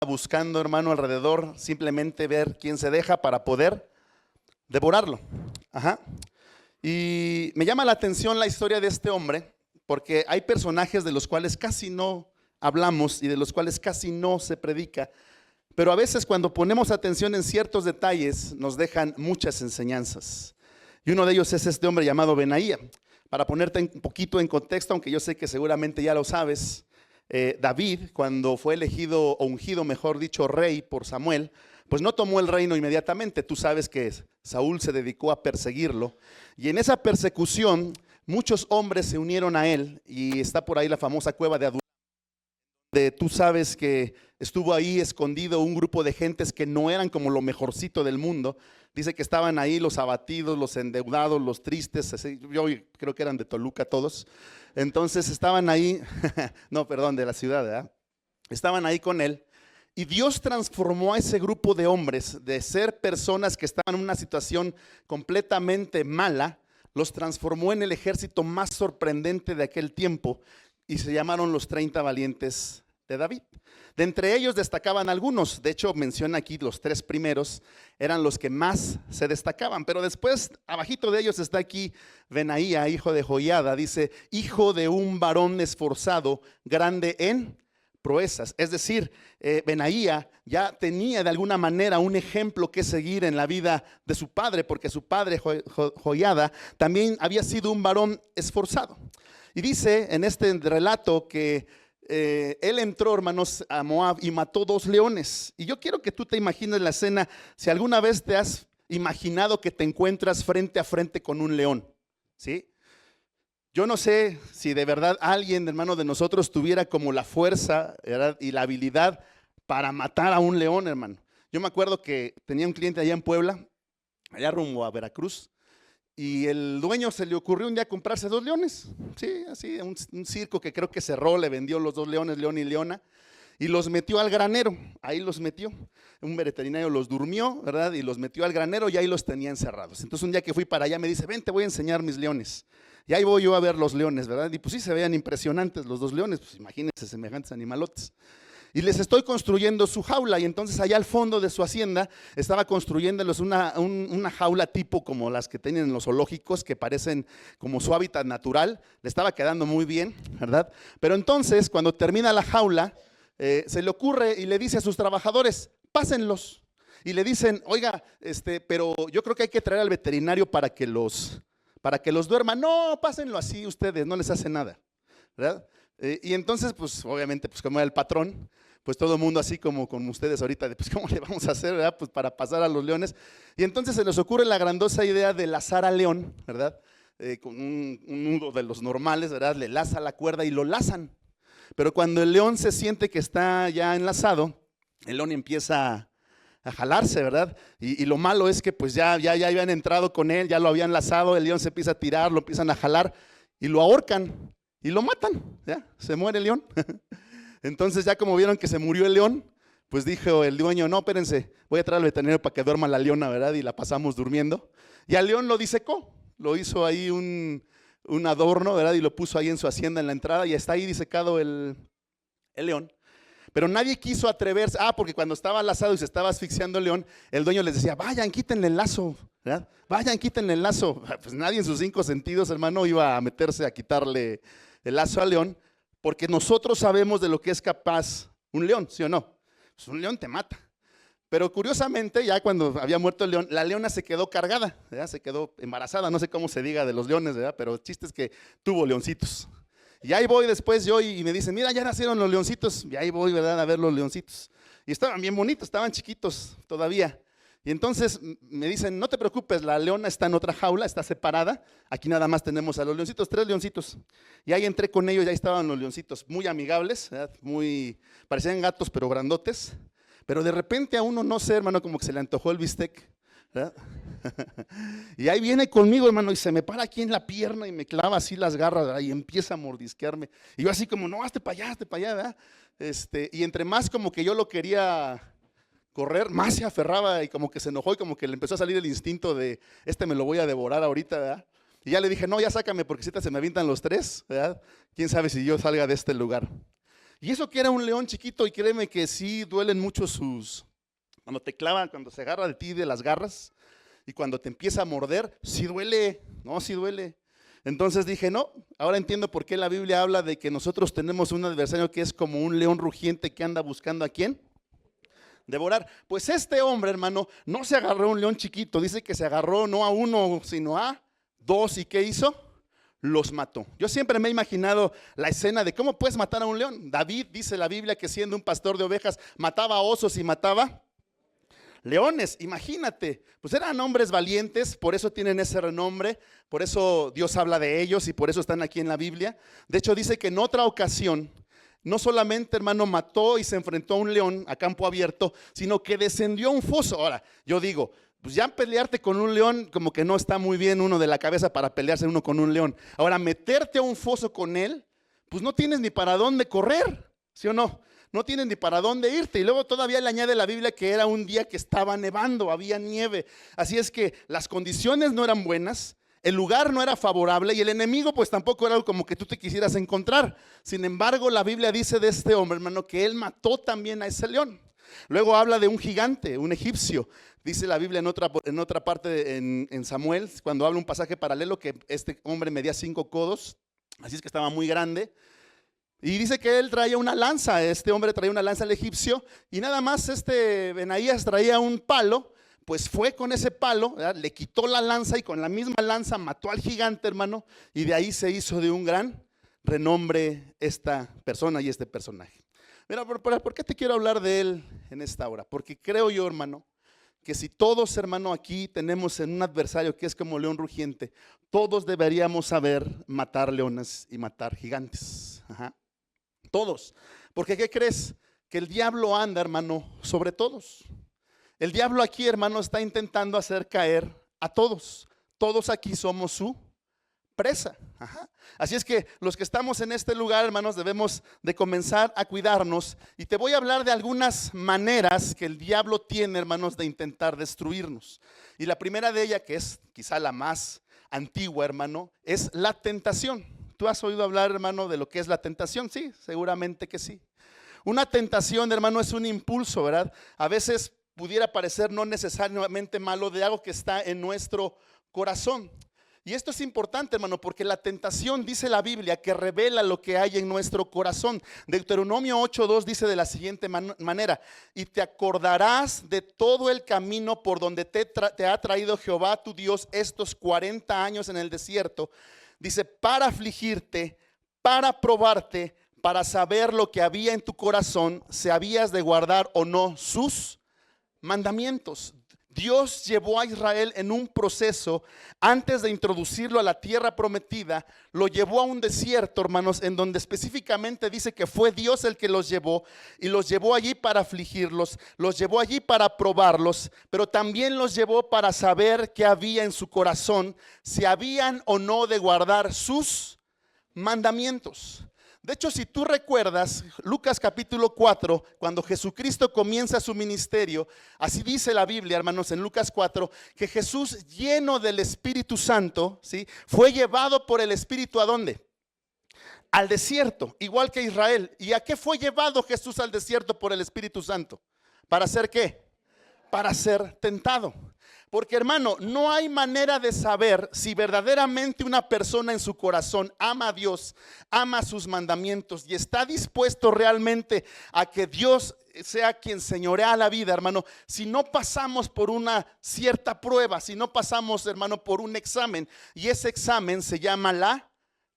buscando, hermano, alrededor, simplemente ver quién se deja para poder devorarlo. Ajá. Y me llama la atención la historia de este hombre, porque hay personajes de los cuales casi no hablamos y de los cuales casi no se predica, pero a veces cuando ponemos atención en ciertos detalles nos dejan muchas enseñanzas. Y uno de ellos es este hombre llamado Benaía. Para ponerte un poquito en contexto, aunque yo sé que seguramente ya lo sabes, David, cuando fue elegido o ungido, mejor dicho, rey por Samuel, pues no tomó el reino inmediatamente. Tú sabes que Saúl se dedicó a perseguirlo y en esa persecución muchos hombres se unieron a él y está por ahí la famosa cueva de Adullam, donde tú sabes que estuvo ahí escondido un grupo de gentes que no eran como lo mejorcito del mundo. Dice que estaban ahí los abatidos, los endeudados, los tristes, yo creo que eran de Toluca todos. Entonces estaban ahí, no, perdón, de la ciudad, ¿verdad? Estaban ahí con él. Y Dios transformó a ese grupo de hombres de ser personas que estaban en una situación completamente mala, los transformó en el ejército más sorprendente de aquel tiempo y se llamaron los 30 valientes de David. De entre ellos destacaban algunos, de hecho menciona aquí los 3 primeros, eran los que más se destacaban, pero después abajito de ellos está aquí Benaía, hijo de Joiada, dice, hijo de un varón esforzado, grande en proezas. Es decir, Benaía ya tenía de alguna manera un ejemplo que seguir en la vida de su padre, porque su padre Joiada también había sido un varón esforzado. Y dice en este relato que él entró, hermanos, a Moab y mató 2 leones. Y yo quiero que tú te imagines la escena, si alguna vez te has imaginado que te encuentras frente a frente con un león, ¿sí? Yo no sé si de verdad alguien, hermano, de nosotros tuviera como la fuerza, ¿verdad?, y la habilidad para matar a un león, hermano. Yo me acuerdo que tenía un cliente allá en Puebla, allá rumbo a Veracruz, y el dueño se le ocurrió un día comprarse 2 leones, sí, así, un circo que creo que cerró, le vendió los 2 leones, león y leona, y los metió al granero, ahí los metió. Un veterinario los durmió, ¿verdad? Y los metió al granero y ahí los tenía encerrados. Entonces un día que fui para allá me dice, ven, te voy a enseñar mis leones. Y ahí voy yo a ver los leones, ¿verdad? Y pues sí se veían impresionantes los 2 leones, pues imagínense semejantes animalotes. Y les estoy construyendo su jaula y entonces allá al fondo de su hacienda estaba construyéndoles una jaula tipo como las que tienen en los zoológicos que parecen como su hábitat natural. Le estaba quedando muy bien, ¿verdad? Pero entonces cuando termina la jaula se le ocurre y le dice a sus trabajadores, pásenlos. Y le dicen, oiga, pero yo creo que hay que traer al veterinario para que los duerman. No, pásenlo así ustedes, no les hace nada, ¿verdad? Y entonces, pues obviamente, pues como era el patrón, pues todo el mundo así como con ustedes ahorita, de, pues ¿cómo le vamos a hacer, verdad? Pues para pasar a los leones. Y entonces se les ocurre la grandiosa idea de lazar al león, ¿verdad? Con un nudo de los normales, ¿verdad? Le laza la cuerda y lo lazan. Pero cuando el león se siente que está ya enlazado, el león empieza a jalarse, ¿verdad? Y lo malo es que pues ya habían entrado con él, ya lo habían lazado, el león se empieza a tirar, lo empiezan a jalar y lo ahorcan y lo matan, ya, se muere el león. Entonces ya como vieron que se murió el león, pues dijo el dueño, no, espérense, voy a traer al veterinario para que duerma la leona, ¿verdad? Y la pasamos durmiendo. Y al león lo disecó, lo hizo ahí un adorno, ¿verdad? Y lo puso ahí en su hacienda en la entrada y está ahí disecado el león. Pero nadie quiso atreverse, porque cuando estaba lazado y se estaba asfixiando el león, el dueño les decía, vayan, quítenle el lazo, ¿verdad? Vayan, quítenle el lazo. Pues nadie en sus 5 sentidos, hermano, iba a meterse a quitarle el lazo al león, porque nosotros sabemos de lo que es capaz un león, ¿sí o no? Pues un león te mata. Pero curiosamente, ya cuando había muerto el león, la leona se quedó cargada, ¿verdad? Se quedó embarazada, no sé cómo se diga de los leones, ¿verdad? Pero el chiste es que tuvo leoncitos. Y ahí voy después yo y me dicen, mira, ya nacieron los leoncitos. Y ahí voy, ¿verdad?, a ver los leoncitos. Y estaban bien bonitos, estaban chiquitos todavía. Y entonces me dicen, no te preocupes, la leona está en otra jaula, está separada. Aquí nada más tenemos a los leoncitos, 3 leoncitos. Y ahí entré con ellos, ya estaban los leoncitos, muy amigables, ¿verdad? Parecían gatos pero grandotes. Pero de repente a uno, no sé, hermano, como que se le antojó el bistec, ¿verdad? Y ahí viene conmigo, hermano, y se me para aquí en la pierna y me clava así las garras, ¿verdad? Y empieza a mordisquearme. Y yo así como, no, hazte para allá, ¿verdad? Y entre más como que yo lo quería correr, más se aferraba y como que se enojó y como que le empezó a salir el instinto de, me lo voy a devorar ahorita, ¿verdad? Y ya le dije, no, ya sácame porque si se me avientan los 3, ¿verdad? Quién sabe si yo salga de este lugar. Y eso que era un león chiquito, y créeme que sí duelen mucho cuando te clavan, cuando se agarra de ti de las garras, y cuando te empieza a morder, sí duele, no, sí duele. Entonces dije, no, ahora entiendo por qué la Biblia habla de que nosotros tenemos un adversario que es como un león rugiente que anda buscando ¿a quién? Devorar. Pues este hombre, hermano, no se agarró a un león chiquito, dice que se agarró no a uno, sino a dos. ¿Y qué hizo? Los mató. Yo siempre me he imaginado la escena de cómo puedes matar a un león. David, dice la Biblia, que siendo un pastor de ovejas, mataba osos y mataba leones. Imagínate, pues eran hombres valientes, por eso tienen ese renombre, por eso Dios habla de ellos y por eso están aquí en la Biblia. De hecho dice que en otra ocasión, no solamente, hermano, mató y se enfrentó a un león a campo abierto, sino que descendió a un foso. Ahora, yo digo, pues ya pelearte con un león como que no está muy bien uno de la cabeza para pelearse uno con un león. Ahora, meterte a un foso con él, pues no tienes ni para dónde correr, ¿sí o no? No tienes ni para dónde irte. Y luego todavía le añade la Biblia que era un día que estaba nevando, había nieve. Así es que las condiciones no eran buenas, el lugar no era favorable y el enemigo pues tampoco era como que tú te quisieras encontrar. Sin embargo, la Biblia dice de este hombre, hermano, que él mató también a ese león. Luego habla de un gigante, un egipcio. Dice la Biblia en otra parte, en Samuel, cuando habla un pasaje paralelo, que este hombre medía 5 codos, así es que estaba muy grande. Y dice que él traía una lanza, este hombre traía una lanza al egipcio, y nada más Benaías traía un palo, pues fue con ese palo, ¿verdad? Le quitó la lanza y con la misma lanza mató al gigante, hermano, y de ahí se hizo de un gran renombre esta persona y este personaje. Mira, ¿por qué te quiero hablar de él en esta hora? Porque creo yo, hermano, que si todos, hermano, aquí tenemos en un adversario que es como león rugiente, todos deberíamos saber matar leones y matar gigantes. Ajá. Todos. Porque ¿qué crees? Que el diablo anda, hermano, sobre todos. El diablo aquí, hermano, está intentando hacer caer a todos. Todos aquí somos su presa. Ajá. Así es que los que estamos en este lugar, hermanos, debemos de comenzar a cuidarnos. Y te voy a hablar de algunas maneras que el diablo tiene, hermanos, de intentar destruirnos. Y la primera de ellas, que es quizá la más antigua, hermano, es la tentación. ¿Tú has oído hablar, hermano, de lo que es la tentación? Sí, seguramente que sí. Una tentación, hermano, es un impulso, ¿verdad? A veces pudiera parecer no necesariamente malo de algo que está en nuestro corazón. Y esto es importante, hermano, porque la tentación, dice la Biblia, que revela lo que hay en nuestro corazón. Deuteronomio 8:2 dice de la siguiente manera: y te acordarás de todo el camino por donde te ha traído Jehová tu Dios estos 40 años en el desierto. Dice, para afligirte, para probarte, para saber lo que había en tu corazón, si habías de guardar o no sus mandamientos. Dios llevó a Israel en un proceso antes de introducirlo a la tierra prometida. Lo llevó a un desierto, hermanos, en donde específicamente dice que fue Dios el que los llevó, y los llevó allí para afligirlos, los llevó allí para probarlos, pero también los llevó para saber qué había en su corazón, si habían o no de guardar sus mandamientos. De hecho, si tú recuerdas Lucas capítulo 4, cuando Jesucristo comienza su ministerio, así dice la Biblia, hermanos, en Lucas 4, que Jesús, lleno del Espíritu Santo, ¿sí?, fue llevado por el Espíritu ¿a dónde? Al desierto, igual que Israel. ¿Y a qué fue llevado Jesús al desierto por el Espíritu Santo? ¿Para hacer qué? Para ser tentado. Porque, hermano, no hay manera de saber si verdaderamente una persona en su corazón ama a Dios, ama sus mandamientos y está dispuesto realmente a que Dios sea quien señorea la vida, hermano, si no pasamos por una cierta prueba, si no pasamos, hermano, por un examen. Y ese examen se llama la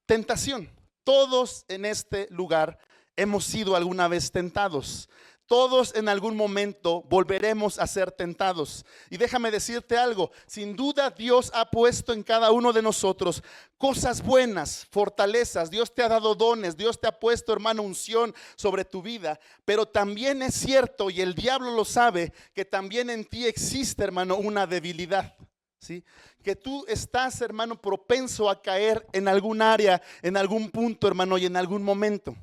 tentación. Todos en este lugar hemos sido alguna vez tentados. Todos en algún momento volveremos a ser tentados. Y déjame decirte algo, sin duda Dios ha puesto en cada uno de nosotros cosas buenas, fortalezas. Dios te ha dado dones, Dios te ha puesto, hermano, unción sobre tu vida. Pero también es cierto, y el diablo lo sabe, que también en ti existe, hermano, una debilidad. ¿Sí? Que tú estás, hermano, propenso a caer en algún área, en algún punto, hermano, y en algún momento.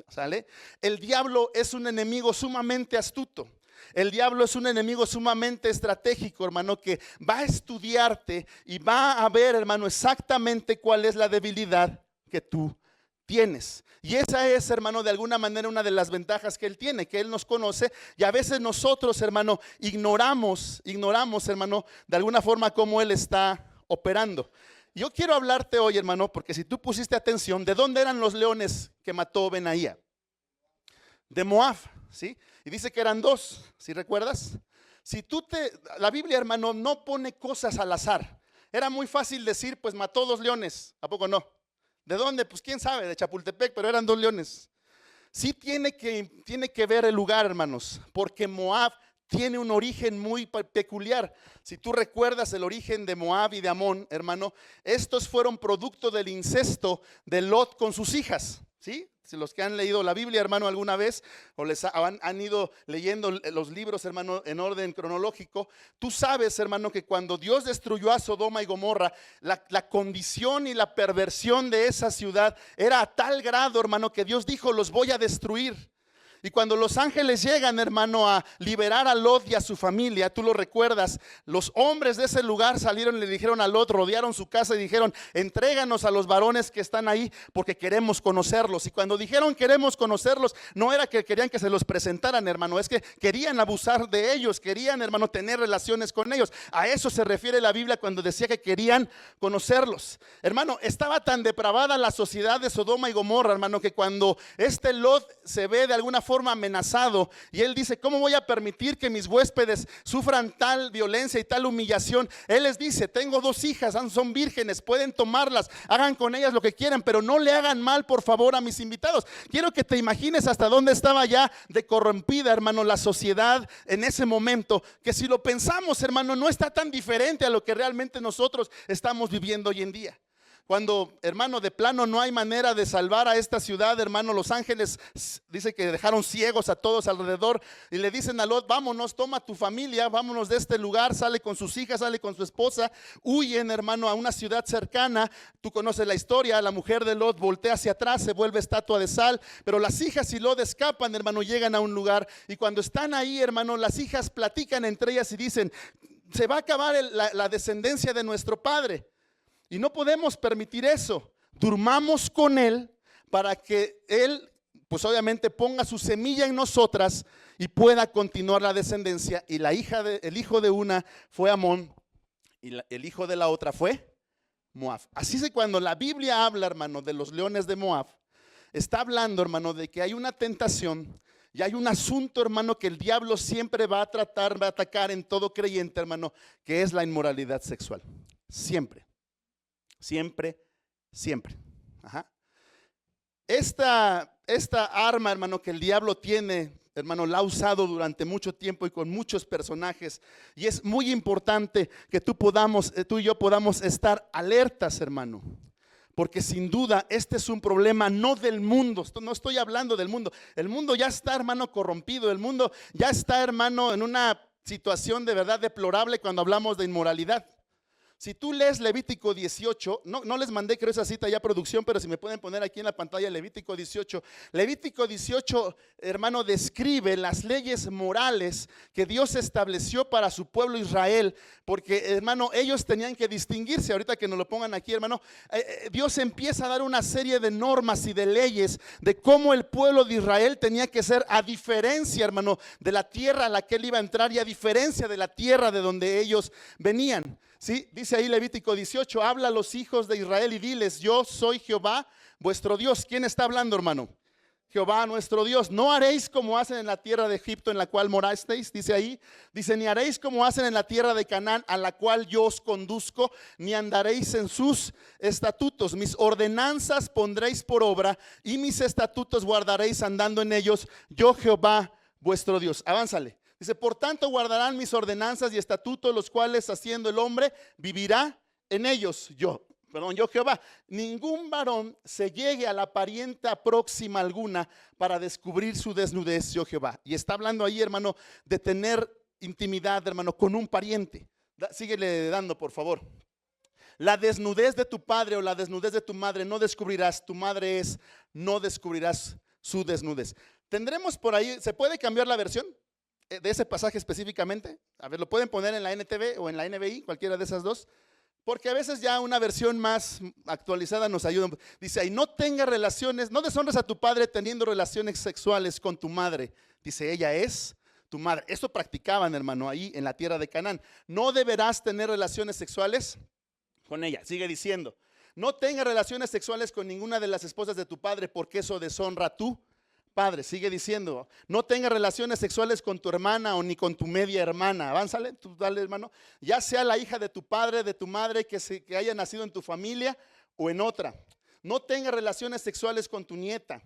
¿Sale? El diablo es un enemigo sumamente astuto. El diablo es un enemigo sumamente estratégico, hermano, que va a estudiarte y va a ver, hermano, exactamente cuál es la debilidad que tú tienes. Y esa es, hermano, de alguna manera una de las ventajas que Él tiene, que Él nos conoce y a veces nosotros, hermano, ignoramos, hermano, de alguna forma cómo Él está operando. Yo quiero hablarte hoy, hermano, porque si tú pusiste atención, ¿de dónde eran los leones que mató Benaía? De Moab, ¿sí? Y dice que eran dos, ¿sí recuerdas? La Biblia, hermano, no pone cosas al azar. Era muy fácil decir, pues mató dos leones, ¿a poco no? ¿De dónde? Pues quién sabe, de Chapultepec, pero eran dos leones. Sí tiene que ver el lugar, hermanos, porque Moab tiene un origen muy peculiar. Si tú recuerdas el origen de Moab y de Amón, hermano, estos fueron producto del incesto de Lot con sus hijas, ¿sí? Si los que han leído la Biblia, hermano, alguna vez, o han ido leyendo los libros, hermano, en orden cronológico, tú sabes, hermano, que cuando Dios destruyó a Sodoma y Gomorra, la condición y la perversión de esa ciudad era a tal grado, hermano, que Dios dijo, los voy a destruir. Y cuando los ángeles llegan, hermano, a liberar a Lot y a su familia, tú lo recuerdas, los hombres de ese lugar salieron y le dijeron a Lot, rodearon su casa y dijeron, entréganos a los varones que están ahí porque queremos conocerlos. Y cuando dijeron queremos conocerlos, no era que querían que se los presentaran, hermano, es que querían abusar de ellos, querían, hermano, tener relaciones con ellos. A eso se refiere la Biblia cuando decía que querían conocerlos. Hermano, estaba tan depravada la sociedad de Sodoma y Gomorra, hermano, que cuando este Lot se ve de alguna forma amenazado y él dice, ¿cómo voy a permitir que mis huéspedes sufran tal violencia y tal humillación? Él les dice, tengo dos hijas, son vírgenes, pueden tomarlas, hagan con ellas lo que quieran, pero no le hagan mal, por favor, a mis invitados. Quiero que te imagines hasta dónde estaba ya de corrompida, hermano, la sociedad en ese momento, que si lo pensamos, hermano, no está tan diferente a lo que realmente nosotros estamos viviendo hoy en día. Cuando, hermano, de plano no hay manera de salvar a esta ciudad, hermano, los ángeles dice que dejaron ciegos a todos alrededor y le dicen a Lot, vámonos, toma tu familia, vámonos de este lugar, sale con sus hijas, sale con su esposa, huyen, hermano, a una ciudad cercana. Tú conoces la historia, la mujer de Lot voltea hacia atrás, se vuelve estatua de sal, pero las hijas y Lot escapan, hermano, llegan a un lugar y cuando están ahí, hermano, las hijas platican entre ellas y dicen, se va a acabar la descendencia de nuestro padre. Y no podemos permitir eso. Durmamos con Él para que Él, pues obviamente ponga su semilla en nosotras y pueda continuar la descendencia. Y el hijo de una fue Amón y el hijo de la otra fue Moab. Así es que cuando la Biblia habla, hermano, de los leones de Moab, está hablando, hermano, de que hay una tentación y hay un asunto, hermano, que el diablo siempre va a tratar, va a atacar en todo creyente, hermano, que es la inmoralidad sexual. Siempre. Siempre, siempre. Ajá. Esta arma, hermano, que el diablo tiene, hermano, la ha usado durante mucho tiempo y con muchos personajes. Y es muy importante que tú y yo podamos estar alertas, hermano. Porque sin duda este es un problema no del mundo, no estoy hablando del mundo. El mundo ya está, hermano, corrompido. El mundo ya está, hermano, en una situación de verdad deplorable cuando hablamos de inmoralidad. Si tú lees Levítico 18, no les mandé creo esa cita ya a producción, pero si me pueden poner aquí en la pantalla Levítico 18. Levítico 18, hermano, describe las leyes morales que Dios estableció para su pueblo Israel, porque, hermano, ellos tenían que distinguirse. Ahorita que nos lo pongan aquí, hermano, Dios empieza a dar una serie de normas y de leyes de cómo el pueblo de Israel tenía que ser, a diferencia, hermano, de la tierra a la que él iba a entrar y a diferencia de la tierra de donde ellos venían. ¿Sí? Dice ahí Levítico 18, habla a los hijos de Israel y diles, yo soy Jehová vuestro Dios. ¿Quién está hablando, hermano? Jehová nuestro Dios. No haréis como hacen en la tierra de Egipto en la cual morasteis, dice ahí. Dice, ni haréis como hacen en la tierra de Canaán a la cual yo os conduzco, ni andaréis en sus estatutos. Mis ordenanzas pondréis por obra y mis estatutos guardaréis andando en ellos, yo Jehová vuestro Dios. Avánzale. Dice, por tanto guardarán mis ordenanzas y estatutos, los cuales haciendo el hombre vivirá en ellos. Yo Jehová. Ningún varón se llegue a la parienta próxima alguna para descubrir su desnudez, yo Jehová. Y está hablando ahí, hermano, de tener intimidad, hermano, con un pariente. Síguele dando, por favor. La desnudez de tu padre o la desnudez de tu madre no descubrirás. Tu madre no descubrirás su desnudez. Tendremos por ahí, ¿se puede cambiar la versión de ese pasaje específicamente? A ver, lo pueden poner en la NTV o en la NBI, cualquiera de esas dos. porque a veces ya una versión más actualizada nos ayuda. Dice ahí, no tengas relaciones, no deshonres a tu padre teniendo relaciones sexuales con tu madre. Dice, ella es tu madre. Esto practicaban, hermano, ahí en la tierra de Canaán. No deberás tener relaciones sexuales con ella. Sigue diciendo, no tengas relaciones sexuales con ninguna de las esposas de tu padre, porque eso deshonra a tu padre. Sigue diciendo, no tengas relaciones sexuales con tu hermana o ni con tu media hermana. Avánzale, tú dale, hermano. Ya sea la hija de tu padre, de tu madre, que haya nacido en tu familia o en otra. No tengas relaciones sexuales con tu nieta,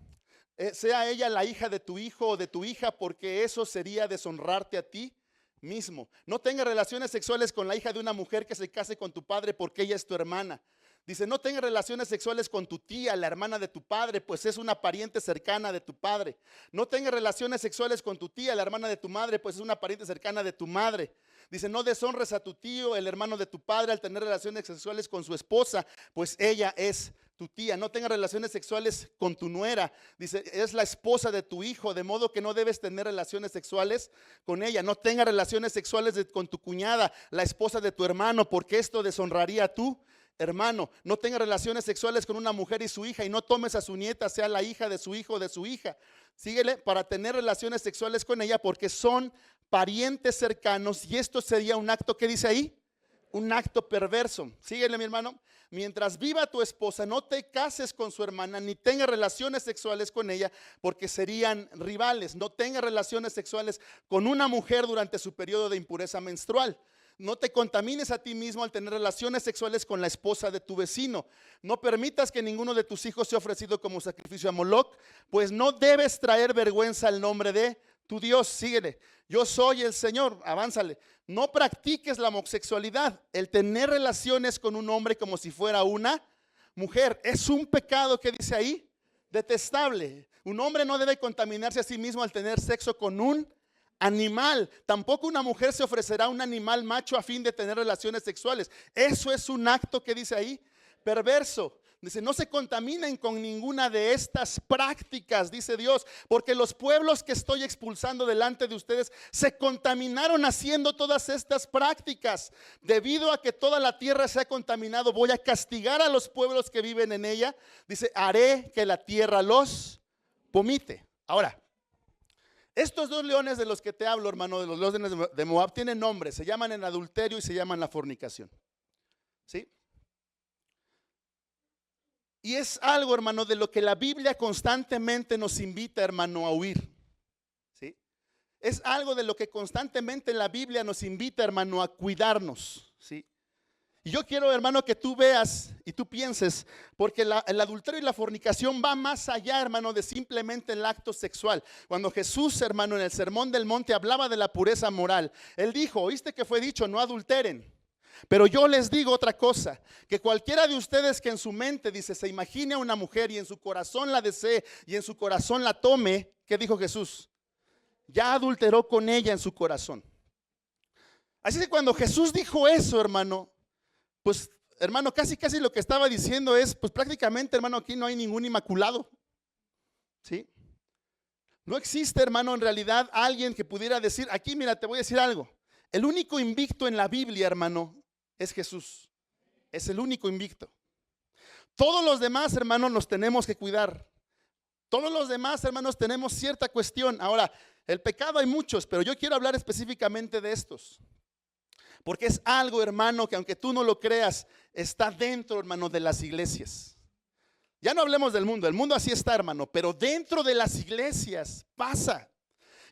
sea ella la hija de tu hijo o de tu hija, porque eso sería deshonrarte a ti mismo. No tengas relaciones sexuales con la hija de una mujer que se case con tu padre, porque ella es tu hermana. Dice, no tengas relaciones sexuales con tu tía, la hermana de tu padre, pues es una pariente cercana de tu padre. No tengas relaciones sexuales con tu tía, la hermana de tu madre, pues es una pariente cercana de tu madre. Dice, no deshonres a tu tío, el hermano de tu padre, al tener relaciones sexuales con su esposa, pues ella es tu tía. No tengas relaciones sexuales con tu nuera. Dice, es la esposa de tu hijo, de modo que no debes tener relaciones sexuales con ella. No tengas relaciones sexuales con tu cuñada, la esposa de tu hermano, porque esto deshonraría a tu hermano. No tengas relaciones sexuales con una mujer y su hija, y no tomes a su nieta, sea la hija de su hijo o de su hija. Síguele, para tener relaciones sexuales con ella, porque son parientes cercanos, y esto sería un acto, ¿qué dice ahí? Un acto perverso. Síguele, mi hermano. Mientras viva tu esposa, no te cases con su hermana, ni tengas relaciones sexuales con ella, porque serían rivales. No tengas relaciones sexuales con una mujer durante su periodo de impureza menstrual. No te contamines a ti mismo al tener relaciones sexuales con la esposa de tu vecino. No permitas que ninguno de tus hijos sea ofrecido como sacrificio a Moloc, pues no debes traer vergüenza al nombre de tu Dios. Síguele. Yo soy el Señor. Avánzale. No practiques la homosexualidad. El tener relaciones con un hombre como si fuera una mujer es un pecado, que dice ahí, detestable. Un hombre no debe contaminarse a sí mismo al tener sexo con un animal. Tampoco una mujer se ofrecerá a un animal macho a fin de tener relaciones sexuales. Eso es un acto, que dice ahí, perverso. Dice, no se contaminen con ninguna de estas prácticas, dice Dios, porque los pueblos que estoy expulsando delante de ustedes se contaminaron haciendo todas estas prácticas. Debido a que toda la tierra se ha contaminado, voy a castigar a los pueblos que viven en ella. Dice, haré que la tierra los vomite. Ahora, estos dos leones de los que te hablo, hermano, de los leones de Moab, tienen nombres. Se llaman el adulterio y se llaman la fornicación. ¿Sí? Y es algo, hermano, de lo que la Biblia constantemente nos invita, hermano, a huir. ¿Sí? Es algo de lo que constantemente la Biblia nos invita, hermano, a cuidarnos. ¿Sí? Y yo quiero, hermano, que tú veas y tú pienses, porque el adulterio y la fornicación va más allá, hermano, de simplemente el acto sexual. Cuando Jesús, hermano, en el Sermón del Monte hablaba de la pureza moral, Él dijo, oíste que fue dicho, no adulteren. Pero yo les digo otra cosa, que cualquiera de ustedes que en su mente, dice, se imagine a una mujer y en su corazón la desee y en su corazón la tome, ¿qué dijo Jesús? Ya adulteró con ella en su corazón. Así que cuando Jesús dijo eso, hermano, pues hermano, casi lo que estaba diciendo es, pues prácticamente, hermano, aquí no hay ningún inmaculado. ¿Sí? No existe, hermano, en realidad alguien que pudiera decir, aquí mira, te voy a decir algo. El único invicto en la Biblia, hermano, es Jesús. Es el único invicto. Todos los demás, hermanos, nos tenemos que cuidar. Todos los demás, hermanos, tenemos cierta cuestión. Ahora, el pecado hay muchos, pero yo quiero hablar específicamente de estos. Porque es algo, hermano, que aunque tú no lo creas, está dentro, hermano, de las iglesias. Ya no hablemos del mundo, el mundo así está, hermano, pero dentro de las iglesias pasa.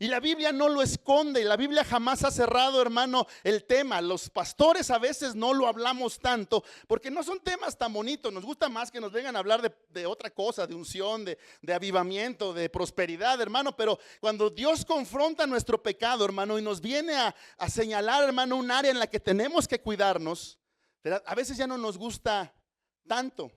Y la Biblia no lo esconde, la Biblia jamás ha cerrado, hermano, el tema. Los pastores a veces no lo hablamos tanto, porque no son temas tan bonitos. Nos gusta más que nos vengan a hablar de otra cosa, de unción, de avivamiento, de prosperidad, hermano. Pero cuando Dios confronta nuestro pecado, hermano, y nos viene a señalar, hermano, un área en la que tenemos que cuidarnos, ¿verdad? A veces ya no nos gusta tanto.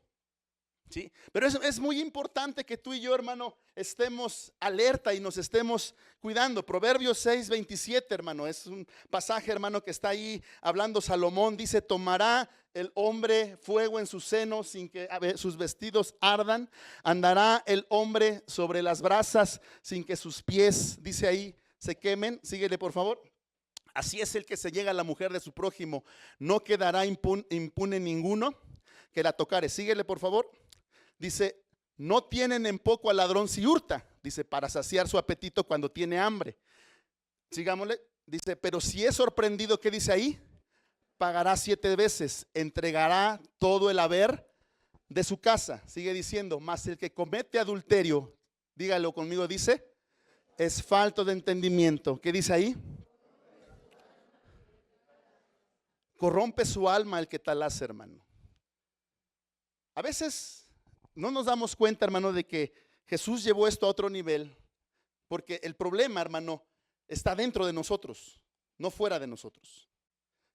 ¿Sí? Pero es muy importante que tú y yo, hermano, estemos alerta y nos estemos cuidando. Proverbios 6:27, hermano, es un pasaje, hermano, que está ahí hablando Salomón. Dice, tomará el hombre fuego en su seno sin que sus vestidos ardan. Andará el hombre sobre las brasas sin que sus pies, dice ahí, se quemen. Síguele, por favor. Así es el que se llega a la mujer de su prójimo, no quedará impune ninguno que la tocare. Síguele, por favor. Dice, no tienen en poco al ladrón si hurta, dice, para saciar su apetito cuando tiene hambre. Sigámosle, dice, pero si es sorprendido, ¿qué dice ahí? Pagará 7 veces, entregará todo el haber de su casa. Sigue diciendo, mas el que comete adulterio, dígalo conmigo, dice, es falto de entendimiento. ¿Qué dice ahí? Corrompe su alma el que tal hace, hermano. A veces no nos damos cuenta, hermano, de que Jesús llevó esto a otro nivel, porque el problema, hermano, está dentro de nosotros, no fuera de nosotros.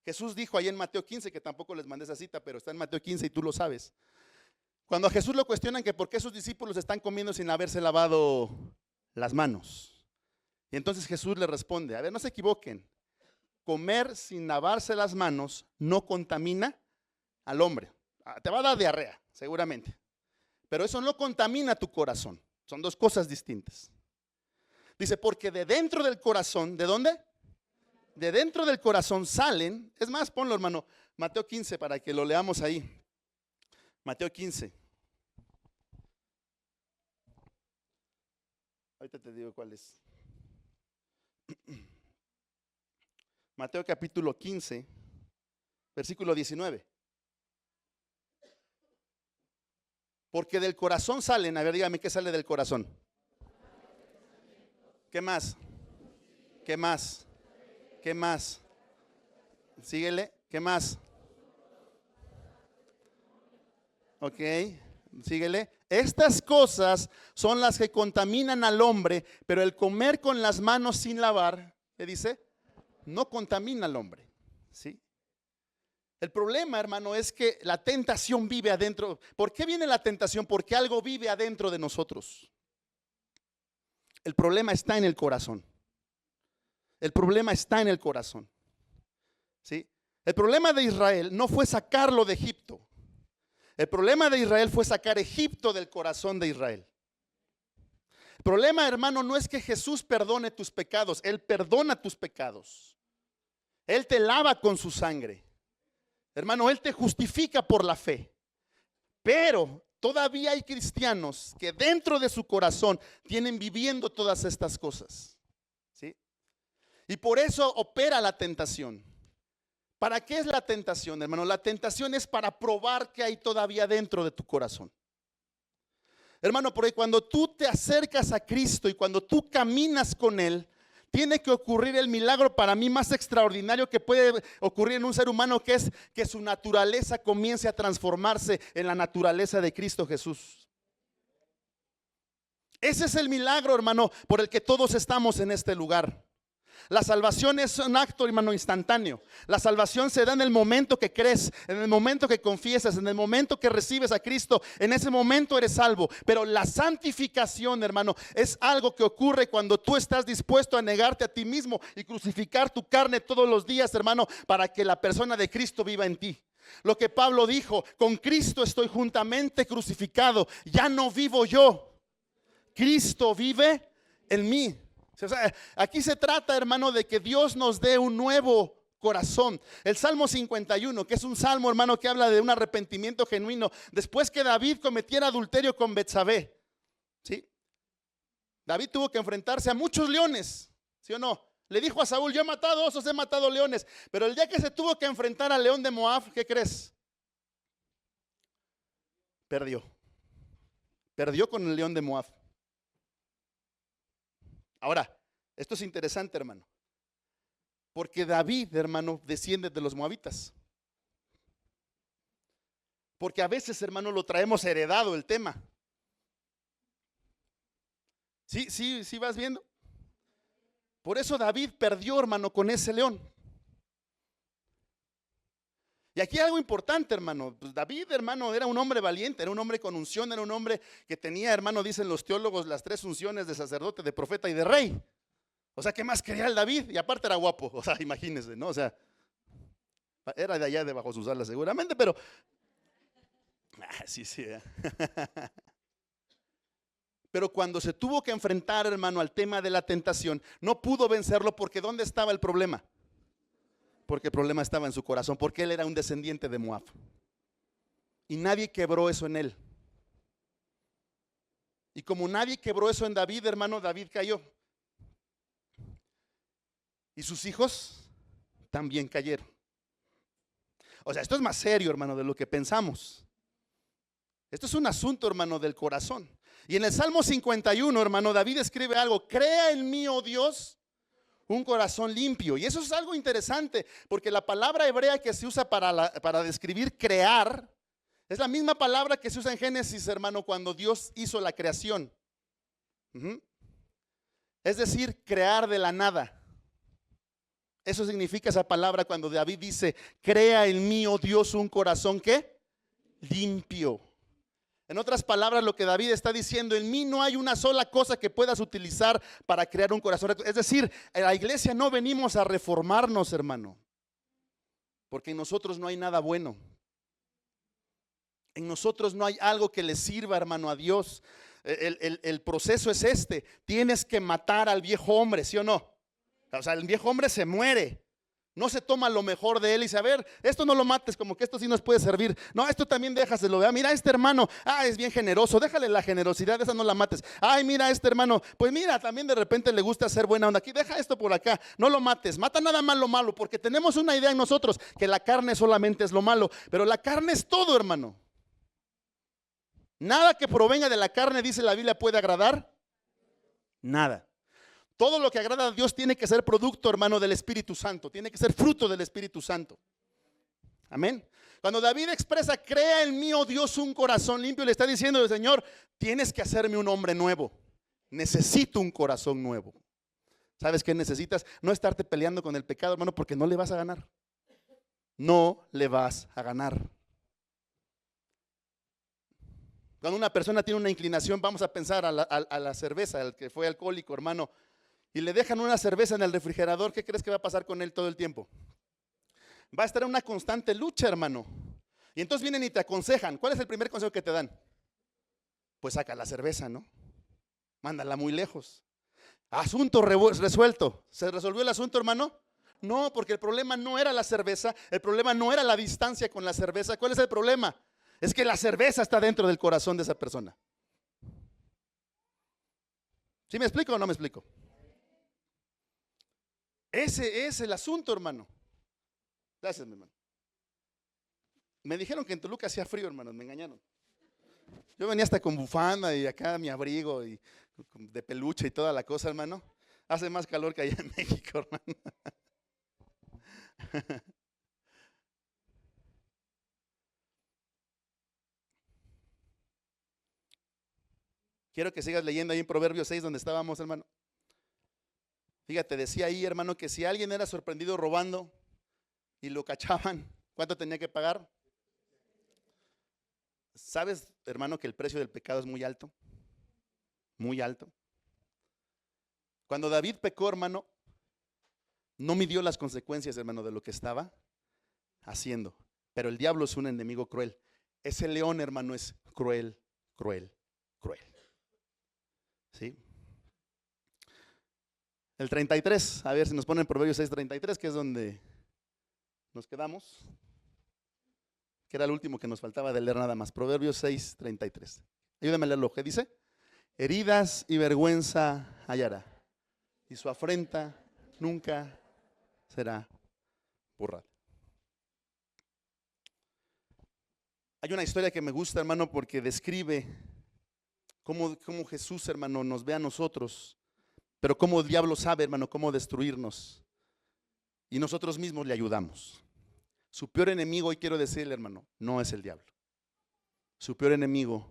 Jesús dijo ahí en Mateo 15, que tampoco les mandé esa cita, pero está en Mateo 15 y tú lo sabes. Cuando a Jesús lo cuestionan que por qué sus discípulos están comiendo sin haberse lavado las manos. Y entonces Jesús le responde, a ver, no se equivoquen, comer sin lavarse las manos no contamina al hombre. Te va a dar diarrea, seguramente. Pero eso no contamina tu corazón. Son dos cosas distintas. Dice, porque de dentro del corazón, ¿de dónde? De dentro del corazón salen, es más, ponlo, hermano, Mateo 15 para que lo leamos ahí. Mateo 15. Ahorita te digo cuál es. Mateo capítulo 15, versículo 19. Porque del corazón salen, a ver, dígame, ¿qué sale del corazón? ¿Qué más? ¿Qué más? ¿Qué más? Síguele, ¿qué más? Ok, síguele. Estas cosas son las que contaminan al hombre, pero el comer con las manos sin lavar, ¿qué dice? No contamina al hombre, ¿sí? El problema, hermano, es que la tentación vive adentro. ¿Por qué viene la tentación? Porque algo vive adentro de nosotros. El problema está en el corazón. El problema está en el corazón, ¿sí? El problema de Israel no fue sacarlo de Egipto. El problema de Israel fue sacar Egipto del corazón de Israel. El problema, hermano, no es que Jesús perdone tus pecados. Él perdona tus pecados. Él te lava con su sangre. Hermano, Él te justifica por la fe. Pero todavía hay cristianos que dentro de su corazón tienen viviendo todas estas cosas, ¿sí? Y por eso opera la tentación. ¿Para qué es la tentación, hermano? La tentación es para probar que hay todavía dentro de tu corazón. Hermano, porque cuando tú te acercas a Cristo y cuando tú caminas con Él, tiene que ocurrir el milagro para mí más extraordinario que puede ocurrir en un ser humano, que es que su naturaleza comience a transformarse en la naturaleza de Cristo Jesús. Ese es el milagro, hermano, por el que todos estamos en este lugar. La salvación es un acto, hermano, instantáneo. La salvación se da en el momento que crees, en el momento que confiesas, en el momento que recibes a Cristo. En ese momento eres salvo. Pero la santificación, hermano, es algo que ocurre cuando tú estás dispuesto a negarte a ti mismo y crucificar tu carne todos los días, hermano, para que la persona de Cristo viva en ti. Lo que Pablo dijo, con Cristo estoy juntamente crucificado. Ya no vivo yo, Cristo vive en mí. O sea, aquí se trata, hermano, de que Dios nos dé un nuevo corazón. El Salmo 51, que es un salmo, hermano, que habla de un arrepentimiento genuino. Después que David cometiera adulterio con Betsabé, ¿sí? David tuvo que enfrentarse a muchos leones, ¿sí o no? Le dijo a Saúl, yo he matado osos, he matado leones. Pero el día que se tuvo que enfrentar al león de Moab, ¿qué crees? Perdió. Perdió con el león de Moab. Ahora, esto es interesante, hermano, porque David, hermano, desciende de los moabitas. Porque a veces, hermano, lo traemos heredado el tema. Sí, vas viendo. Por eso David perdió, hermano, con ese león. Y aquí hay algo importante, hermano. Pues David, hermano, era un hombre valiente, era un hombre con unción, era un hombre que tenía, hermano, dicen los teólogos, las 3 unciones de sacerdote, de profeta y de rey. O sea, ¿qué más quería el David? Y aparte era guapo, o sea, imagínense, ¿no? O sea, era de allá debajo de sus alas seguramente, pero sí. Pero cuando se tuvo que enfrentar, hermano, al tema de la tentación, no pudo vencerlo porque ¿dónde estaba el problema? Porque el problema estaba en su corazón, porque él era un descendiente de Moab. Y nadie quebró eso en él. Y como nadie quebró eso en David, hermano, David cayó. Y sus hijos también cayeron. O sea, esto es más serio, hermano, de lo que pensamos. Esto es un asunto, hermano, del corazón. Y en el Salmo 51, hermano, David escribe algo: crea en mí, oh Dios, un corazón limpio. Y eso es algo interesante, porque la palabra hebrea que se usa para describir crear es la misma palabra que se usa en Génesis, hermano, cuando Dios hizo la creación. Es decir, crear de la nada. Eso significa esa palabra cuando David dice: crea en mí, oh Dios, un corazón ¿qué? Limpio. En otras palabras, lo que David está diciendo: en mí no hay una sola cosa que puedas utilizar para crear un corazón recto. Es decir, en la iglesia no venimos a reformarnos, hermano, porque en nosotros no hay nada bueno. En nosotros no hay algo que le sirva, hermano, a Dios. El proceso es este: tienes que matar al viejo hombre, ¿sí o no? O sea, el viejo hombre se muere. No se toma lo mejor de él y dice: a ver, esto no lo mates, como que esto sí nos puede servir. No, esto también déjaselo. Mira, este hermano, es bien generoso, déjale la generosidad, esa no la mates. Ay, mira, este hermano, pues mira, también de repente le gusta hacer buena onda. Aquí, deja esto por acá, no lo mates, mata nada más lo malo, porque tenemos una idea en nosotros que la carne solamente es lo malo, pero la carne es todo, hermano. Nada que provenga de la carne, dice la Biblia, puede agradar. Nada. Todo lo que agrada a Dios tiene que ser producto, hermano, del Espíritu Santo. Tiene que ser fruto del Espíritu Santo. Amén. Cuando David expresa: crea en mí, oh Dios, un corazón limpio, le está diciendo: Señor, tienes que hacerme un hombre nuevo. Necesito un corazón nuevo. ¿Sabes qué necesitas? No estarte peleando con el pecado, hermano, porque no le vas a ganar. No le vas a ganar. Cuando una persona tiene una inclinación, vamos a pensar a la cerveza, el que fue alcohólico, hermano, y le dejan una cerveza en el refrigerador, ¿qué crees que va a pasar con él todo el tiempo? Va a estar en una constante lucha, hermano. Y entonces vienen y te aconsejan. ¿Cuál es el primer consejo que te dan? Pues saca la cerveza, ¿no? Mándala muy lejos. Asunto resuelto. ¿Se resolvió el asunto, hermano? No, porque el problema no era la cerveza, el problema no era la distancia con la cerveza. ¿Cuál es el problema? Es que la cerveza está dentro del corazón de esa persona. ¿Sí me explico o no me explico? Ese es el asunto, hermano. Gracias, mi hermano. Me dijeron que en Toluca hacía frío, hermanos, me engañaron. Yo venía hasta con bufanda y acá mi abrigo y de peluche y toda la cosa, hermano. Hace más calor que allá en México, hermano. Quiero que sigas leyendo ahí en Proverbios 6 donde estábamos, hermano. Fíjate, decía ahí, hermano, que si alguien era sorprendido robando y lo cachaban, ¿cuánto tenía que pagar? ¿Sabes, hermano, que el precio del pecado es muy alto? Muy alto. Cuando David pecó, hermano, no midió las consecuencias, hermano, de lo que estaba haciendo. Pero el diablo es un enemigo cruel. Ese león, hermano, es cruel, cruel, cruel. ¿Sí? El 33, a ver si nos ponen Proverbios 6:33, que es donde nos quedamos, que era el último que nos faltaba de leer nada más. Proverbios 6:33. Ayúdame a leerlo. ¿Qué dice? Heridas y vergüenza hallará, y su afrenta nunca será borrada. Hay una historia que me gusta, hermano, porque describe cómo Jesús, hermano, nos ve a nosotros, pero cómo el diablo sabe, hermano, cómo destruirnos. Y nosotros mismos le ayudamos. Su peor enemigo, hoy quiero decirle, hermano, no es el diablo. Su peor enemigo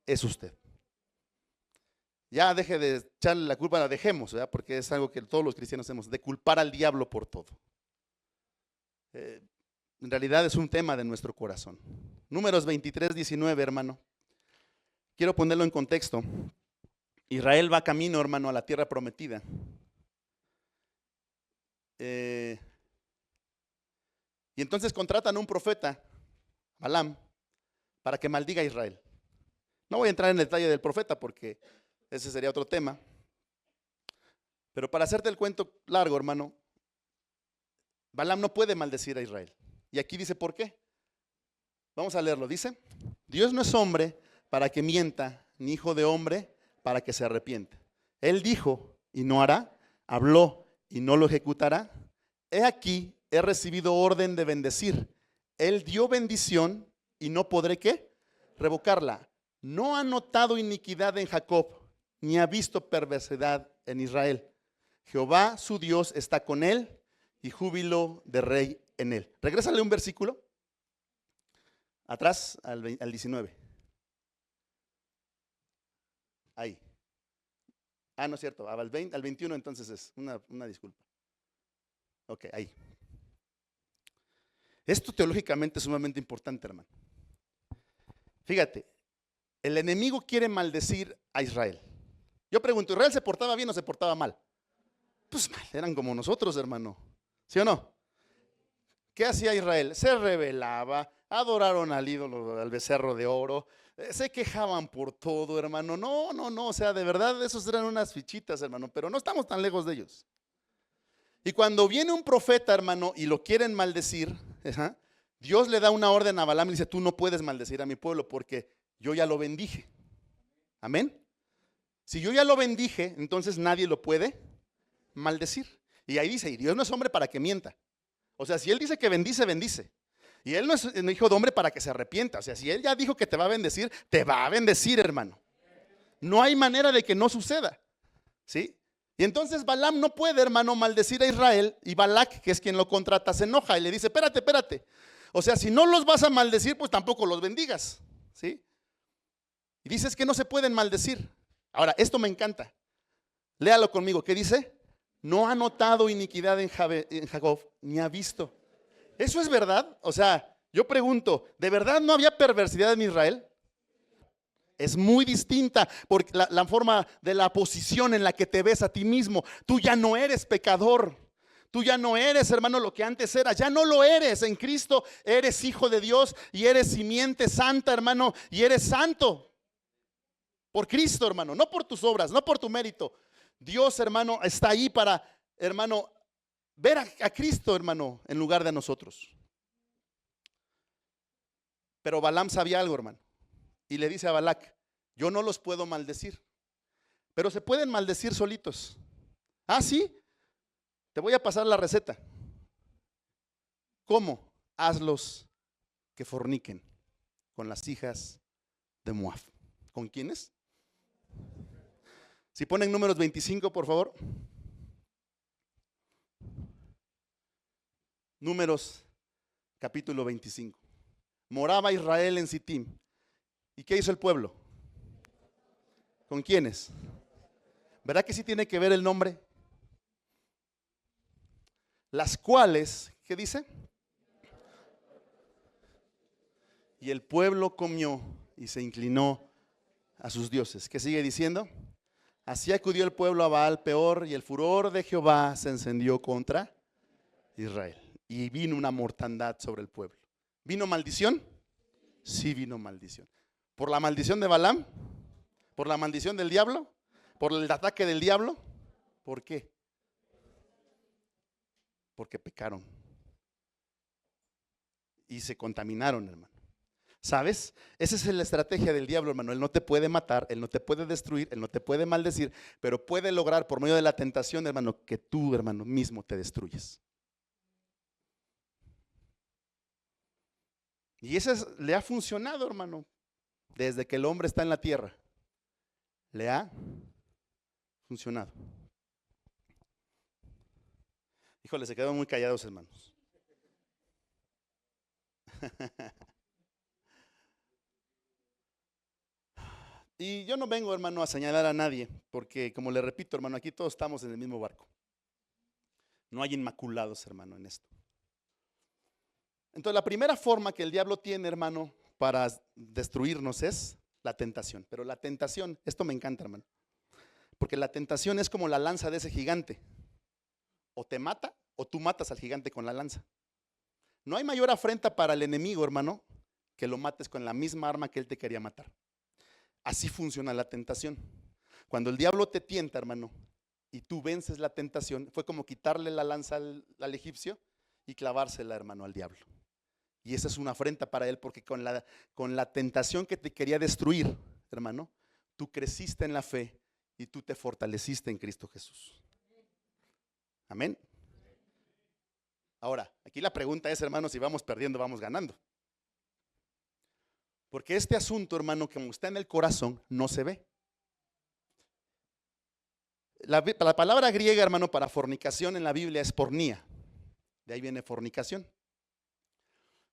es usted. Ya deje de echarle la culpa, la dejemos, ¿verdad? Porque es algo que todos los cristianos hacemos, de culpar al diablo por todo. En realidad es un tema de nuestro corazón. Números 23:19, hermano. Quiero ponerlo en contexto. Israel va camino, hermano, a la tierra prometida. Y entonces contratan a un profeta, Balaam, para que maldiga a Israel. No voy a entrar en el detalle del profeta porque ese sería otro tema. Pero para hacerte el cuento largo, hermano, Balaam no puede maldecir a Israel. Y aquí dice por qué. Vamos a leerlo. Dice, Dios no es hombre para que mienta, ni hijo de hombre para que se arrepienta. Él dijo y no hará, habló y no lo ejecutará. He aquí, he recibido orden de bendecir. Él dio bendición y no podré ¿qué? Revocarla. No ha notado iniquidad en Jacob, ni ha visto perversidad en Israel. Jehová su Dios está con él y júbilo de rey en él. Regrésale un versículo atrás al 19. Ahí. No es cierto, al 21 entonces es una disculpa. Ok, ahí. Esto teológicamente es sumamente importante, hermano. Fíjate, el enemigo quiere maldecir a Israel. Yo pregunto, ¿Israel se portaba bien o se portaba mal? Pues mal, eran como nosotros, hermano. ¿Sí o no? ¿Qué hacía Israel? Se rebelaba, adoraron al ídolo, al becerro de oro, se quejaban por todo, hermano. No, o sea, de verdad, esos eran unas fichitas, hermano, pero no estamos tan lejos de ellos. Y cuando viene un profeta, hermano, y lo quieren maldecir, Dios le da una orden a Balaam y dice, tú no puedes maldecir a mi pueblo porque yo ya lo bendije. Amén. Si yo ya lo bendije, entonces nadie lo puede maldecir. Y ahí dice, y Dios no es hombre para que mienta. O sea, si Él dice que bendice, bendice. Y Él no es hijo de hombre para que se arrepienta. O sea, si Él ya dijo que te va a bendecir, hermano. No hay manera de que no suceda. ¿Sí? Y entonces Balaam no puede, hermano, maldecir a Israel. Y Balac, que es quien lo contrata, se enoja y le dice, espérate. O sea, si no los vas a maldecir, pues tampoco los bendigas. ¿Sí? Y dices que no se pueden maldecir. Ahora, esto me encanta. Léalo conmigo. ¿Qué dice? No ha notado iniquidad en Jacob, ni ha visto. ¿Eso es verdad? O sea, yo pregunto, ¿de verdad no había perversidad en Israel? Es muy distinta por la forma de la posición en la que te ves a ti mismo. Tú ya no eres pecador. Tú ya no eres, hermano, lo que antes eras. Ya no lo eres. En Cristo eres hijo de Dios y eres simiente santa, hermano, y eres santo. Por Cristo, hermano, no por tus obras, no por tu mérito. Dios, hermano, está ahí para, hermano, ver a Cristo, hermano, en lugar de nosotros. Pero Balaam sabía algo, hermano. Y le dice a Balac, yo no los puedo maldecir, pero se pueden maldecir solitos. ¿Sí? Te voy a pasar la receta. ¿Cómo? Hazlos que forniquen con las hijas de Moab. ¿Con quiénes? Si ponen números 25, por favor. Números capítulo 25. Moraba Israel en Sittim. ¿Y qué hizo el pueblo? ¿Con quiénes? ¿Verdad que sí tiene que ver el nombre? Las cuales, ¿qué dice? Y el pueblo comió y se inclinó a sus dioses. ¿Qué sigue diciendo? Así acudió el pueblo a Baal peor y el furor de Jehová se encendió contra Israel. Y vino una mortandad sobre el pueblo. ¿Vino maldición? Sí vino maldición. ¿Por la maldición de Balaam? ¿Por la maldición del diablo? ¿Por el ataque del diablo? ¿Por qué? Porque pecaron. Y se contaminaron, hermano. ¿Sabes? Esa es la estrategia del diablo, hermano. Él no te puede matar, él no te puede destruir, él no te puede maldecir, pero puede lograr por medio de la tentación, hermano, que tú, hermano, mismo te destruyes. Y eso le ha funcionado, hermano, desde que el hombre está en la tierra. Le ha funcionado. Híjole, se quedaron muy callados, hermanos. Y yo no vengo, hermano, a señalar a nadie, porque como le repito, hermano, aquí todos estamos en el mismo barco. No hay inmaculados, hermano, en esto. Entonces, la primera forma que el diablo tiene, hermano, para destruirnos es la tentación. Pero la tentación, esto me encanta, hermano, porque la tentación es como la lanza de ese gigante. O te mata o tú matas al gigante con la lanza. No hay mayor afrenta para el enemigo, hermano, que lo mates con la misma arma que él te quería matar. Así funciona la tentación. Cuando el diablo te tienta, hermano, y tú vences la tentación, fue como quitarle la lanza al egipcio y clavársela, hermano, al diablo. Y esa es una afrenta para él, porque con la tentación que te quería destruir, hermano, tú creciste en la fe y tú te fortaleciste en Cristo Jesús. Amén. Ahora, aquí la pregunta es, hermano, si vamos perdiendo, vamos ganando. Porque este asunto, hermano, como está en el corazón, no se ve. La palabra griega, hermano, para fornicación en la Biblia es pornía. De ahí viene fornicación.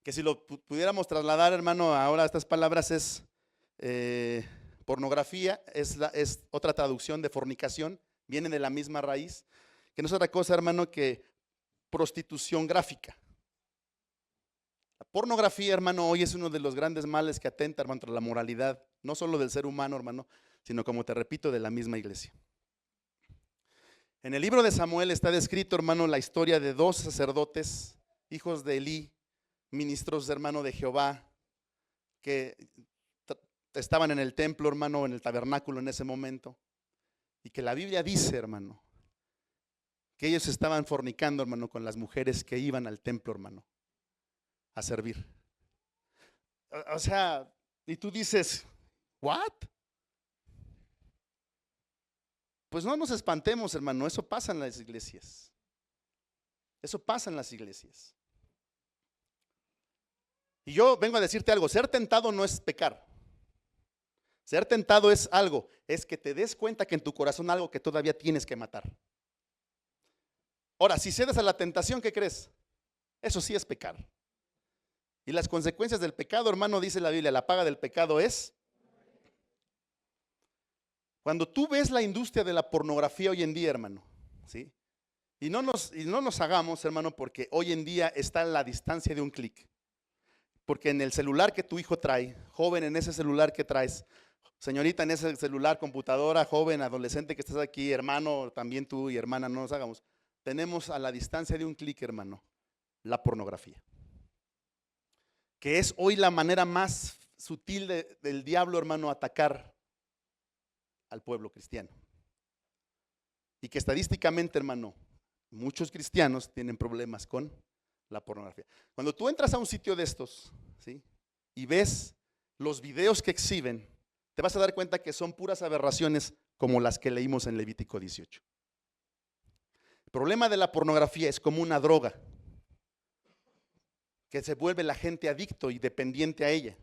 Que si lo pudiéramos trasladar, hermano, ahora estas palabras es pornografía, es otra traducción de fornicación, viene de la misma raíz, que no es otra cosa, hermano, que prostitución gráfica. La pornografía, hermano, hoy es uno de los grandes males que atenta, hermano, contra la moralidad, no solo del ser humano, hermano, sino, como te repito, de la misma iglesia. En el libro de Samuel está descrito, hermano, la historia de dos sacerdotes, hijos de Elí, ministros, hermano, de Jehová, que estaban en el templo, hermano, en el tabernáculo en ese momento, y que la Biblia dice, hermano, que ellos estaban fornicando, hermano, con las mujeres que iban al templo, hermano, a servir. O sea, y tú dices, ¿what? Pues no nos espantemos, hermano, eso pasa en las iglesias. Eso pasa en las iglesias. Y yo vengo a decirte algo, ser tentado no es pecar. Ser tentado es algo, es que te des cuenta que en tu corazón hay algo que todavía tienes que matar. Ahora, si cedes a la tentación, ¿qué crees? Eso sí es pecar. Y las consecuencias del pecado, hermano, dice la Biblia, la paga del pecado es. Cuando tú ves la industria de la pornografía hoy en día, hermano, ¿sí? Y no nos hagamos, hermano, porque hoy en día está a la distancia de un clic. Porque en el celular que tu hijo trae, joven, en ese celular que traes, señorita, en ese celular, computadora, joven, adolescente que estás aquí, hermano, también tú y hermana, no nos hagamos. Tenemos a la distancia de un clic, hermano, la pornografía. Que es hoy la manera más sutil del diablo, hermano, atacar al pueblo cristiano. Y que estadísticamente, hermano, muchos cristianos tienen problemas con la pornografía. Cuando tú entras a un sitio de estos, ¿sí? Y ves los videos que exhiben, te vas a dar cuenta que son puras aberraciones como las que leímos en Levítico 18. El problema de la pornografía es como una droga que se vuelve la gente adicto y dependiente a ella.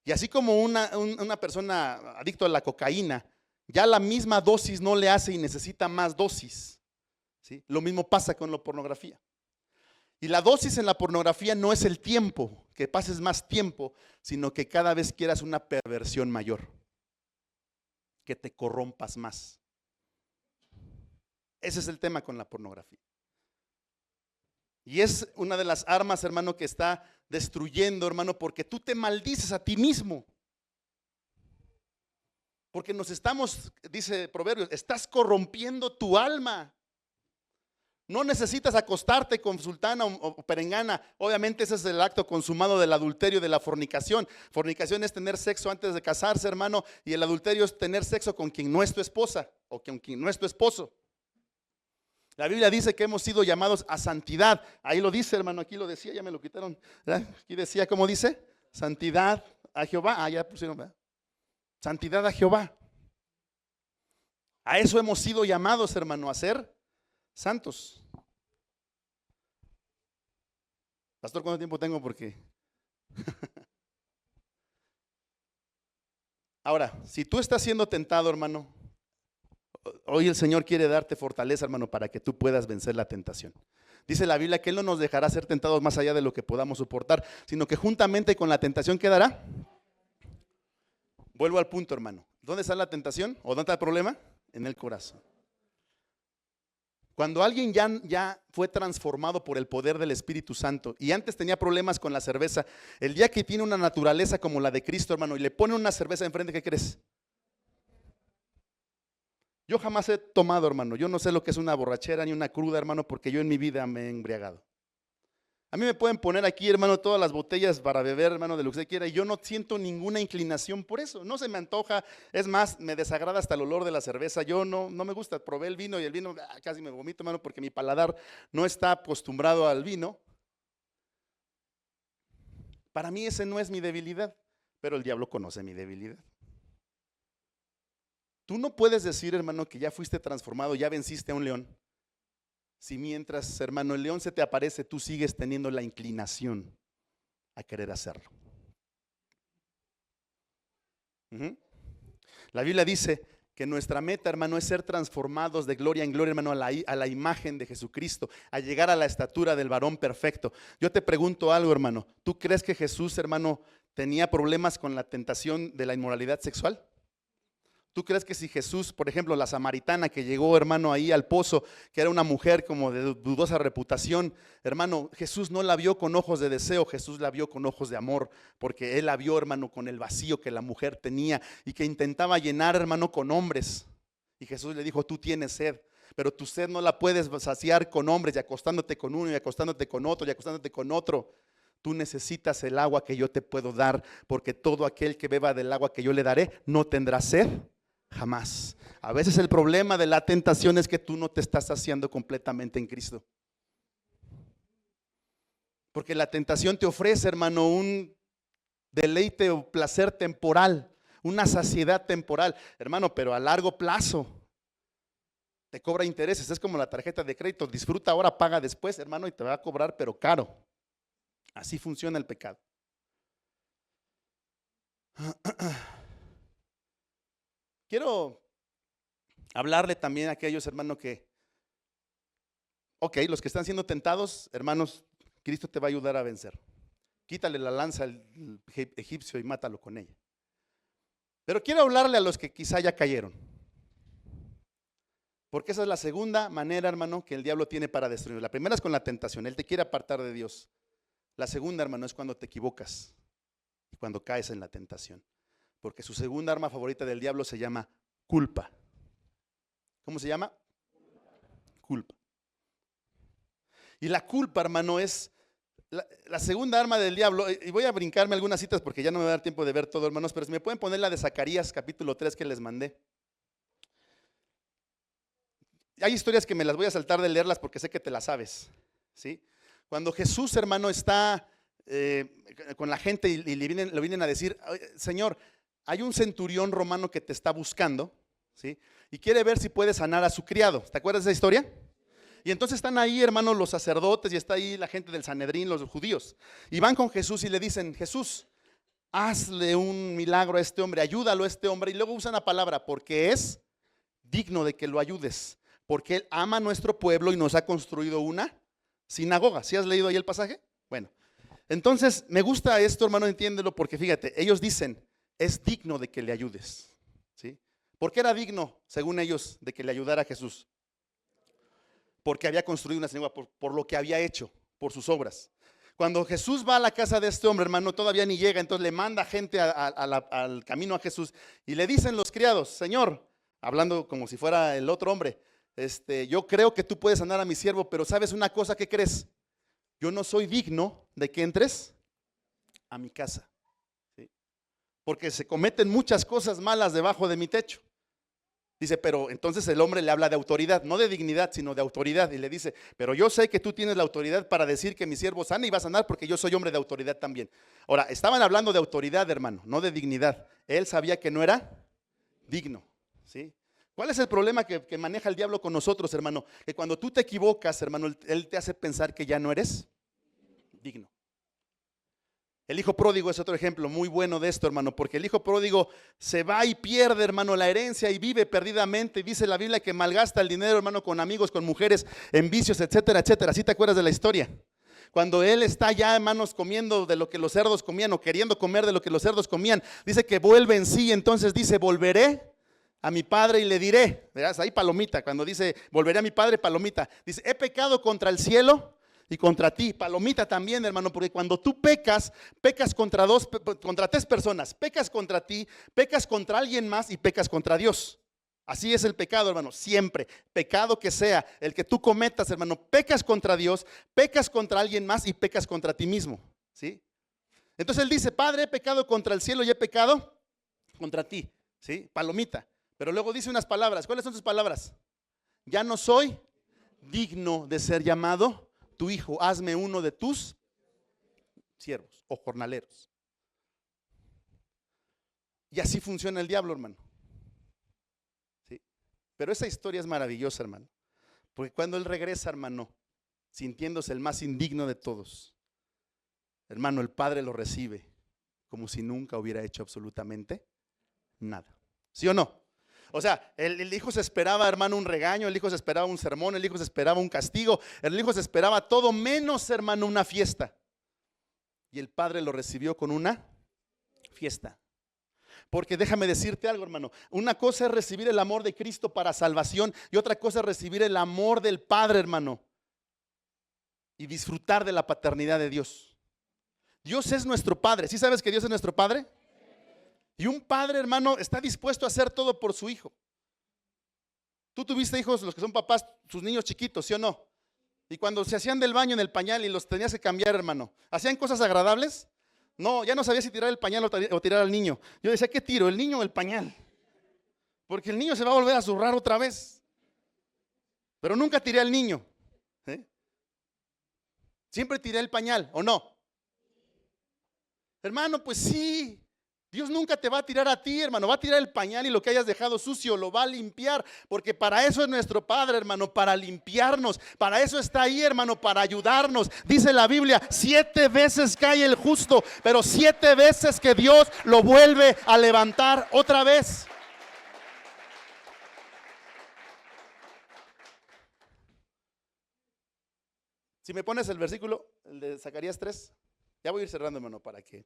Y así como una persona adicto a la cocaína, ya la misma dosis no le hace y necesita más dosis, ¿sí? Lo mismo pasa con la pornografía. Y la dosis en la pornografía no es el tiempo, que pases más tiempo, sino que cada vez quieras una perversión mayor, que te corrompas más. Ese es el tema con la pornografía. Y es una de las armas, hermano, que está destruyendo, hermano, porque tú te maldices a ti mismo. Porque nos estamos, dice Proverbios, estás corrompiendo tu alma. No necesitas acostarte con sultana o perengana. Obviamente ese es el acto consumado del adulterio, de la fornicación. Fornicación es tener sexo antes de casarse, hermano, y el adulterio es tener sexo con quien no es tu esposa o con quien no es tu esposo. La Biblia dice que hemos sido llamados a santidad. Ahí lo dice, hermano, aquí lo decía, ya me lo quitaron. ¿Verdad? Aquí decía, ¿cómo dice? Santidad a Jehová. Ah, ya pusieron, ¿verdad? Santidad a Jehová. A eso hemos sido llamados, hermano, a ser santos. Pastor, ¿cuánto tiempo tengo? Porque ahora, si tú estás siendo tentado, hermano, hoy el Señor quiere darte fortaleza, hermano, para que tú puedas vencer la tentación. Dice la Biblia que Él no nos dejará ser tentados más allá de lo que podamos soportar, sino que juntamente con la tentación, ¿qué dará? Vuelvo al punto, hermano. ¿Dónde está la tentación? ¿O dónde está el problema? En el corazón. Cuando alguien ya fue transformado por el poder del Espíritu Santo y antes tenía problemas con la cerveza, el día que tiene una naturaleza como la de Cristo, hermano, y le pone una cerveza enfrente, ¿qué crees? Yo jamás he tomado, hermano. Yo no sé lo que es una borrachera ni una cruda, hermano, porque yo en mi vida me he embriagado. A mí me pueden poner aquí, hermano, todas las botellas para beber, hermano, de lo que usted quiera, y yo no siento ninguna inclinación por eso. No se me antoja, es más, me desagrada hasta el olor de la cerveza. Yo no me gusta, probé el vino y el vino casi me vomito, hermano, porque mi paladar no está acostumbrado al vino. Para mí ese no es mi debilidad, pero el diablo conoce mi debilidad. Tú no puedes decir, hermano, que ya fuiste transformado, ya venciste a un león. Si mientras, hermano, el león se te aparece, tú sigues teniendo la inclinación a querer hacerlo. La Biblia dice que nuestra meta, hermano, es ser transformados de gloria en gloria, hermano, a la imagen de Jesucristo, a llegar a la estatura del varón perfecto. Yo te pregunto algo, hermano. ¿Tú crees que Jesús, hermano, tenía problemas con la tentación de la inmoralidad sexual? ¿Tú crees que si Jesús, por ejemplo, la samaritana que llegó, hermano, ahí al pozo, que era una mujer como de dudosa reputación, hermano, Jesús no la vio con ojos de deseo, Jesús la vio con ojos de amor, porque él la vio, hermano, con el vacío que la mujer tenía y que intentaba llenar, hermano, con hombres. Y Jesús le dijo, tú tienes sed, pero tu sed no la puedes saciar con hombres y acostándote con uno y acostándote con otro y acostándote con otro. Tú necesitas el agua que yo te puedo dar, porque todo aquel que beba del agua que yo le daré no tendrá sed. Jamás. A veces el problema de la tentación es que tú no te estás saciando completamente en Cristo. Porque la tentación te ofrece, hermano, un deleite o placer temporal, una saciedad temporal, hermano, pero a largo plazo te cobra intereses. Es como la tarjeta de crédito, disfruta ahora, paga después, hermano, y te va a cobrar, pero caro. Así funciona el pecado. Quiero hablarle también a aquellos hermanos los que están siendo tentados, hermanos, Cristo te va a ayudar a vencer. Quítale la lanza al egipcio y mátalo con ella. Pero quiero hablarle a los que quizá ya cayeron. Porque esa es la segunda manera, hermano, que el diablo tiene para destruir. La primera es con la tentación, él te quiere apartar de Dios. La segunda, hermano, es cuando te equivocas y cuando caes en la tentación. Porque su segunda arma favorita del diablo se llama culpa. ¿Cómo se llama? Culpa. Y la culpa, hermano, es la segunda arma del diablo. Y voy a brincarme algunas citas porque ya no me va a dar tiempo de ver todo, hermanos. Pero si me pueden poner la de Zacarías, capítulo 3 que les mandé. Hay historias que me las voy a saltar de leerlas porque sé que te las sabes, ¿sí? Cuando Jesús, hermano, está con la gente y le vienen a decir, Señor, hay un centurión romano que te está buscando, ¿sí? Y quiere ver si puede sanar a su criado. ¿Te acuerdas de esa historia? Y entonces están ahí, hermanos, los sacerdotes y está ahí la gente del Sanedrín, los judíos. Y van con Jesús y le dicen, Jesús, hazle un milagro a este hombre, ayúdalo a este hombre. Y luego usan la palabra, porque es digno de que lo ayudes. Porque él ama a nuestro pueblo y nos ha construido una sinagoga. ¿Sí has leído ahí el pasaje? Bueno, entonces me gusta esto, hermano, entiéndelo, porque fíjate, ellos dicen, es digno de que le ayudes, ¿sí? ¿Por qué era digno, según ellos, de que le ayudara a Jesús? Porque había construido una sinagoga, por lo que había hecho, por sus obras. Cuando Jesús va a la casa de este hombre, hermano, todavía ni llega, entonces le manda gente al camino a Jesús y le dicen los criados, Señor, hablando como si fuera el otro hombre, yo creo que tú puedes sanar a mi siervo, pero ¿sabes una cosa? ¿Qué crees? Yo no soy digno de que entres a mi casa, ¿sí? Porque se cometen muchas cosas malas debajo de mi techo. Dice, pero entonces el hombre le habla de autoridad, no de dignidad, sino de autoridad. Y le dice, pero yo sé que tú tienes la autoridad para decir que mi siervo sana y va a sanar porque yo soy hombre de autoridad también. Ahora, estaban hablando de autoridad, hermano, no de dignidad. Él sabía que no era digno, ¿sí? ¿Cuál es el problema que maneja el diablo con nosotros, hermano? Que cuando tú te equivocas, hermano, él te hace pensar que ya no eres digno. El hijo pródigo es otro ejemplo muy bueno de esto, hermano, porque el hijo pródigo se va y pierde, hermano, la herencia y vive perdidamente. Dice la Biblia que malgasta el dinero, hermano, con amigos, con mujeres, en vicios, etcétera, etcétera. ¿Sí te acuerdas de la historia? Cuando él está ya, hermanos, comiendo de lo que los cerdos comían o queriendo comer de lo que los cerdos comían, dice que vuelve en sí, entonces dice, volveré a mi padre y le diré, ¿verdad? Ahí palomita, cuando dice, volveré a mi padre, palomita. Dice, he pecado contra el cielo y contra ti, palomita también, hermano, porque cuando tú pecas contra tres personas, pecas contra ti, pecas contra alguien más y pecas contra Dios. Así es el pecado, hermano, siempre. Pecado que sea, el que tú cometas, hermano, pecas contra Dios, pecas contra alguien más y pecas contra ti mismo, ¿sí? Entonces él dice, Padre, he pecado contra el cielo y he pecado contra ti, ¿sí? Palomita. Pero luego dice unas palabras. ¿Cuáles son sus palabras? Ya no soy digno de ser llamado tu hijo. Hazme uno de tus siervos o jornaleros. Y así funciona el diablo, hermano. ¿Sí? Pero esa historia es maravillosa, hermano. Porque cuando él regresa, hermano, sintiéndose el más indigno de todos, hermano, el Padre lo recibe como si nunca hubiera hecho absolutamente nada. ¿Sí o no? O sea, el hijo se esperaba, hermano, un regaño, el hijo se esperaba un sermón, el hijo se esperaba un castigo, el hijo se esperaba todo menos, hermano, una fiesta. Y el Padre lo recibió con una fiesta. Porque déjame decirte algo, hermano, una cosa es recibir el amor de Cristo para salvación y otra cosa es recibir el amor del Padre, hermano, y disfrutar de la paternidad de Dios. Dios es nuestro Padre. ¿Sí sabes que Dios es nuestro Padre? Y un padre, hermano, está dispuesto a hacer todo por su hijo. Tú tuviste hijos, los que son papás, sus niños chiquitos, ¿sí o no? Y cuando se hacían del baño en el pañal y los tenías que cambiar, hermano, ¿hacían cosas agradables? No, ya no sabía si tirar el pañal o tirar al niño. Yo decía, ¿qué tiro, el niño o el pañal? Porque el niño se va a volver a zurrar otra vez. Pero nunca tiré al niño. ¿Sí? Siempre tiré el pañal, ¿o no? Hermano, pues sí. Dios nunca te va a tirar a ti, hermano, va a tirar el pañal y lo que hayas dejado sucio lo va a limpiar, porque para eso es nuestro Padre, hermano, para limpiarnos, para eso está ahí, hermano, para ayudarnos. Dice la Biblia, 7 veces cae el justo, pero 7 veces que Dios lo vuelve a levantar otra vez. Si me pones el versículo, el de Zacarías 3, ya voy a ir cerrando, hermano, para que...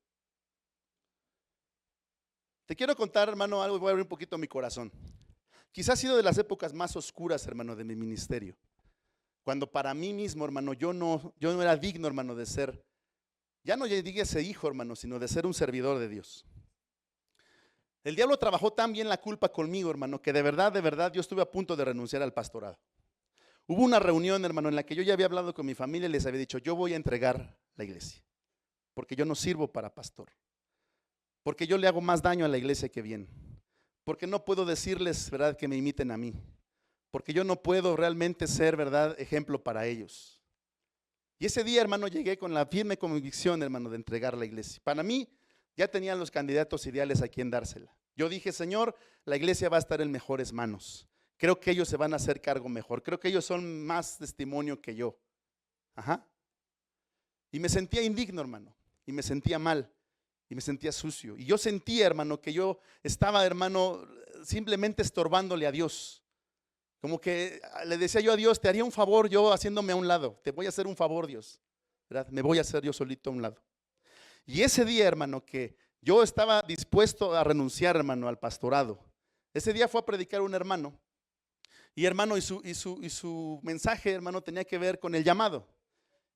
Te quiero contar, hermano, algo y voy a abrir un poquito mi corazón. Quizás ha sido de las épocas más oscuras, hermano, de mi ministerio. Cuando para mí mismo, hermano, yo no era digno, hermano, de ser, ya no llegué a ese hijo, hermano, sino de ser un servidor de Dios. El diablo trabajó tan bien la culpa conmigo, hermano, que de verdad, yo estuve a punto de renunciar al pastorado. Hubo una reunión, hermano, en la que yo ya había hablado con mi familia y les había dicho, yo voy a entregar la iglesia, porque yo no sirvo para pastor. Porque yo le hago más daño a la iglesia que bien. Porque no puedo decirles, ¿verdad?, que me imiten a mí. Porque yo no puedo realmente ser, ¿verdad?, ejemplo para ellos. Y ese día, hermano, llegué con la firme convicción, hermano, de entregar la iglesia. Para mí, ya tenían los candidatos ideales a quien dársela. Yo dije, Señor, la iglesia va a estar en mejores manos. Creo que ellos se van a hacer cargo mejor. Creo que ellos son más testimonio que yo. Ajá. Y me sentía indigno, hermano. Y me sentía mal. Y me sentía sucio. Y yo sentía, hermano, que yo estaba, hermano, simplemente estorbándole a Dios. Como que le decía yo a Dios, te haría un favor yo haciéndome a un lado. Te voy a hacer un favor, Dios. ¿Verdad? Me voy a hacer yo solito a un lado. Y ese día, hermano, que yo estaba dispuesto a renunciar, hermano, al pastorado. Ese día fue a predicar un hermano. Y hermano, y su mensaje, hermano, tenía que ver con el llamado.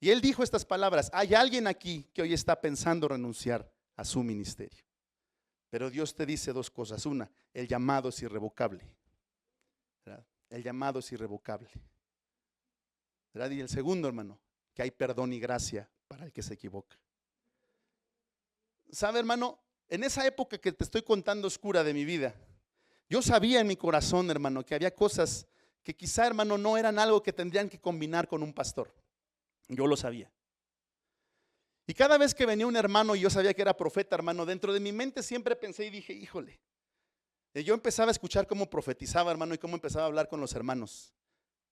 Y él dijo estas palabras, hay alguien aquí que hoy está pensando renunciar a su ministerio. Pero Dios te dice 2 cosas. Una, el llamado es irrevocable. ¿Verdad? El llamado es irrevocable. ¿Verdad? Y el segundo, hermano, que hay perdón y gracia para el que se equivoca. ¿Sabe, hermano? En esa época que te estoy contando oscura de mi vida, yo sabía en mi corazón, hermano, que había cosas que quizá, hermano, no eran algo que tendrían que combinar con un pastor. Yo lo sabía. Y cada vez que venía un hermano y yo sabía que era profeta, hermano, dentro de mi mente siempre pensé y dije, híjole. Yo empezaba a escuchar cómo profetizaba, hermano, y cómo empezaba a hablar con los hermanos,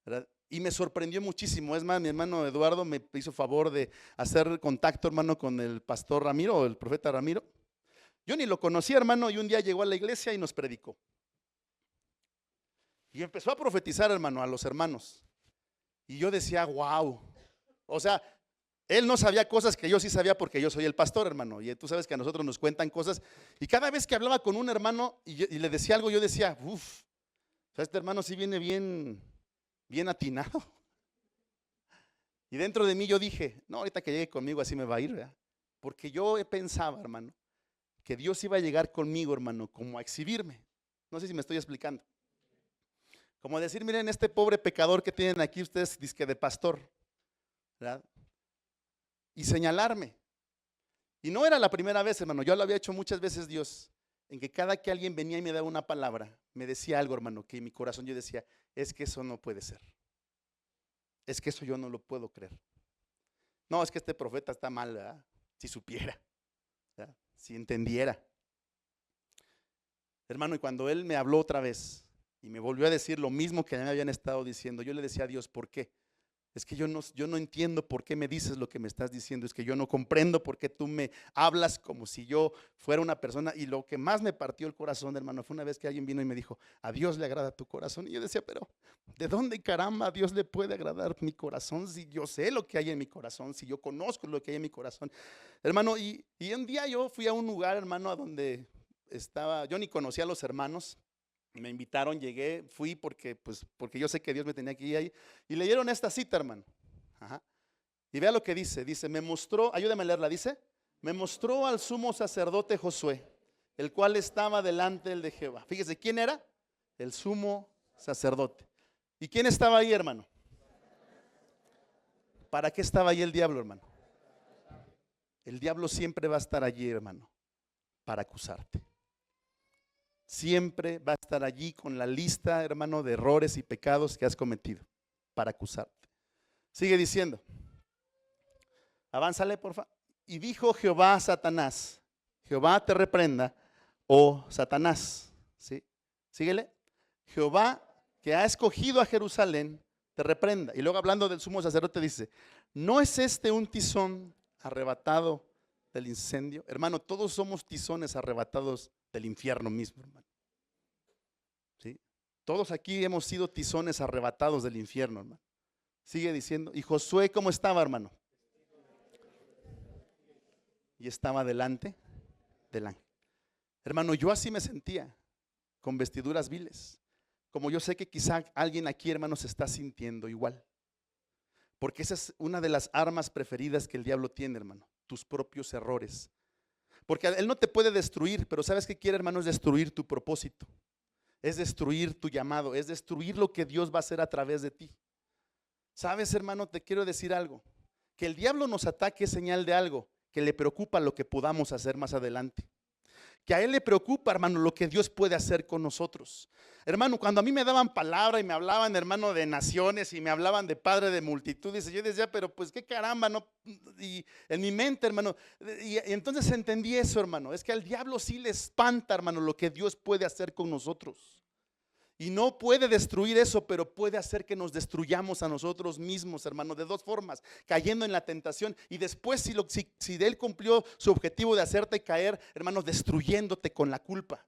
¿verdad? Y me sorprendió muchísimo. Es más, mi hermano Eduardo me hizo favor de hacer contacto, hermano, con el pastor Ramiro o el profeta Ramiro. Yo ni lo conocía, hermano, y un día llegó a la iglesia y nos predicó. Y empezó a profetizar, hermano, a los hermanos. Y yo decía, wow. O sea, él no sabía cosas que yo sí sabía porque yo soy el pastor, hermano. Y tú sabes que a nosotros nos cuentan cosas. Y cada vez que hablaba con un hermano y le decía algo, yo decía, uff, o sea, este hermano sí viene bien atinado. Y dentro de mí yo dije, no, ahorita que llegue conmigo así me va a ir, ¿verdad? Porque yo pensaba, hermano, que Dios iba a llegar conmigo, hermano, como a exhibirme. No sé si me estoy explicando. Como decir, miren este pobre pecador que tienen aquí ustedes, dizque de pastor, ¿verdad? Y señalarme. Y no era la primera vez, hermano, yo lo había hecho muchas veces Dios, en que cada que alguien venía y me daba una palabra, me decía algo, hermano, que en mi corazón yo decía, es que eso no puede ser. Es que eso yo no lo puedo creer. No, es que este profeta está mal, ¿verdad? Si supiera, ¿verdad? Si entendiera. Hermano, y cuando él me habló otra vez y me volvió a decir lo mismo que me habían estado diciendo, yo le decía a Dios, ¿por qué? Es que yo no entiendo por qué me dices lo que me estás diciendo, es que yo no comprendo por qué tú me hablas como si yo fuera una persona. Y lo que más me partió el corazón, hermano, fue una vez que alguien vino y me dijo, a Dios le agrada tu corazón. Y yo decía, pero ¿de dónde caramba a Dios le puede agradar mi corazón? Si yo sé lo que hay en mi corazón, si yo conozco lo que hay en mi corazón. Hermano, y un día yo fui a un lugar, hermano, a donde estaba, yo ni conocía a los hermanos. Me invitaron, llegué, fui porque yo sé que Dios me tenía que ir ahí. Y leyeron esta cita, hermano. Ajá. Y vea lo que dice, me mostró, ayúdame a leerla, dice, me mostró al sumo sacerdote Josué, el cual estaba delante del de Jehová. Fíjese, ¿quién era? El sumo sacerdote. ¿Y quién estaba ahí, hermano? ¿Para qué estaba ahí el diablo, hermano? El diablo siempre va a estar allí, hermano, para acusarte. Siempre va a estar allí con la lista, hermano, de errores y pecados que has cometido para acusarte. Sigue diciendo. Avánzale, por favor. Y dijo Jehová a Satanás, Jehová te reprenda, oh Satanás. ¿Sí? Síguele. Jehová que ha escogido a Jerusalén, te reprenda. Y luego hablando del sumo sacerdote dice, ¿no es este un tizón arrebatado del incendio? Hermano, todos somos tizones arrebatados del infierno mismo, hermano. ¿Sí? Todos aquí hemos sido tizones arrebatados del infierno, hermano. Sigue diciendo, y Josué, ¿cómo estaba, hermano? Y estaba delante del ángel. Hermano, yo así me sentía, con vestiduras viles. Como yo sé que quizá alguien aquí, hermano, se está sintiendo igual. Porque esa es una de las armas preferidas que el diablo tiene, hermano. Tus propios errores. Porque él no te puede destruir, pero ¿sabes qué quiere, hermano? Es destruir tu propósito. Es destruir tu llamado. Es destruir lo que Dios va a hacer a través de ti. ¿Sabes, hermano? Te quiero decir algo. Que el diablo nos ataque es señal de algo. Que le preocupa lo que podamos hacer más adelante. Que a él le preocupa, hermano, lo que Dios puede hacer con nosotros. Hermano, cuando a mí me daban palabra y me hablaban, hermano, de naciones y me hablaban de padre de multitudes, yo decía, pero pues qué caramba, ¿no? Y en mi mente, hermano, y entonces entendí eso, hermano, es que al diablo sí le espanta, hermano, lo que Dios puede hacer con nosotros. Y no puede destruir eso, pero puede hacer que nos destruyamos a nosotros mismos, hermano, de dos formas, cayendo en la tentación y después si él cumplió su objetivo de hacerte caer, hermano, destruyéndote con la culpa.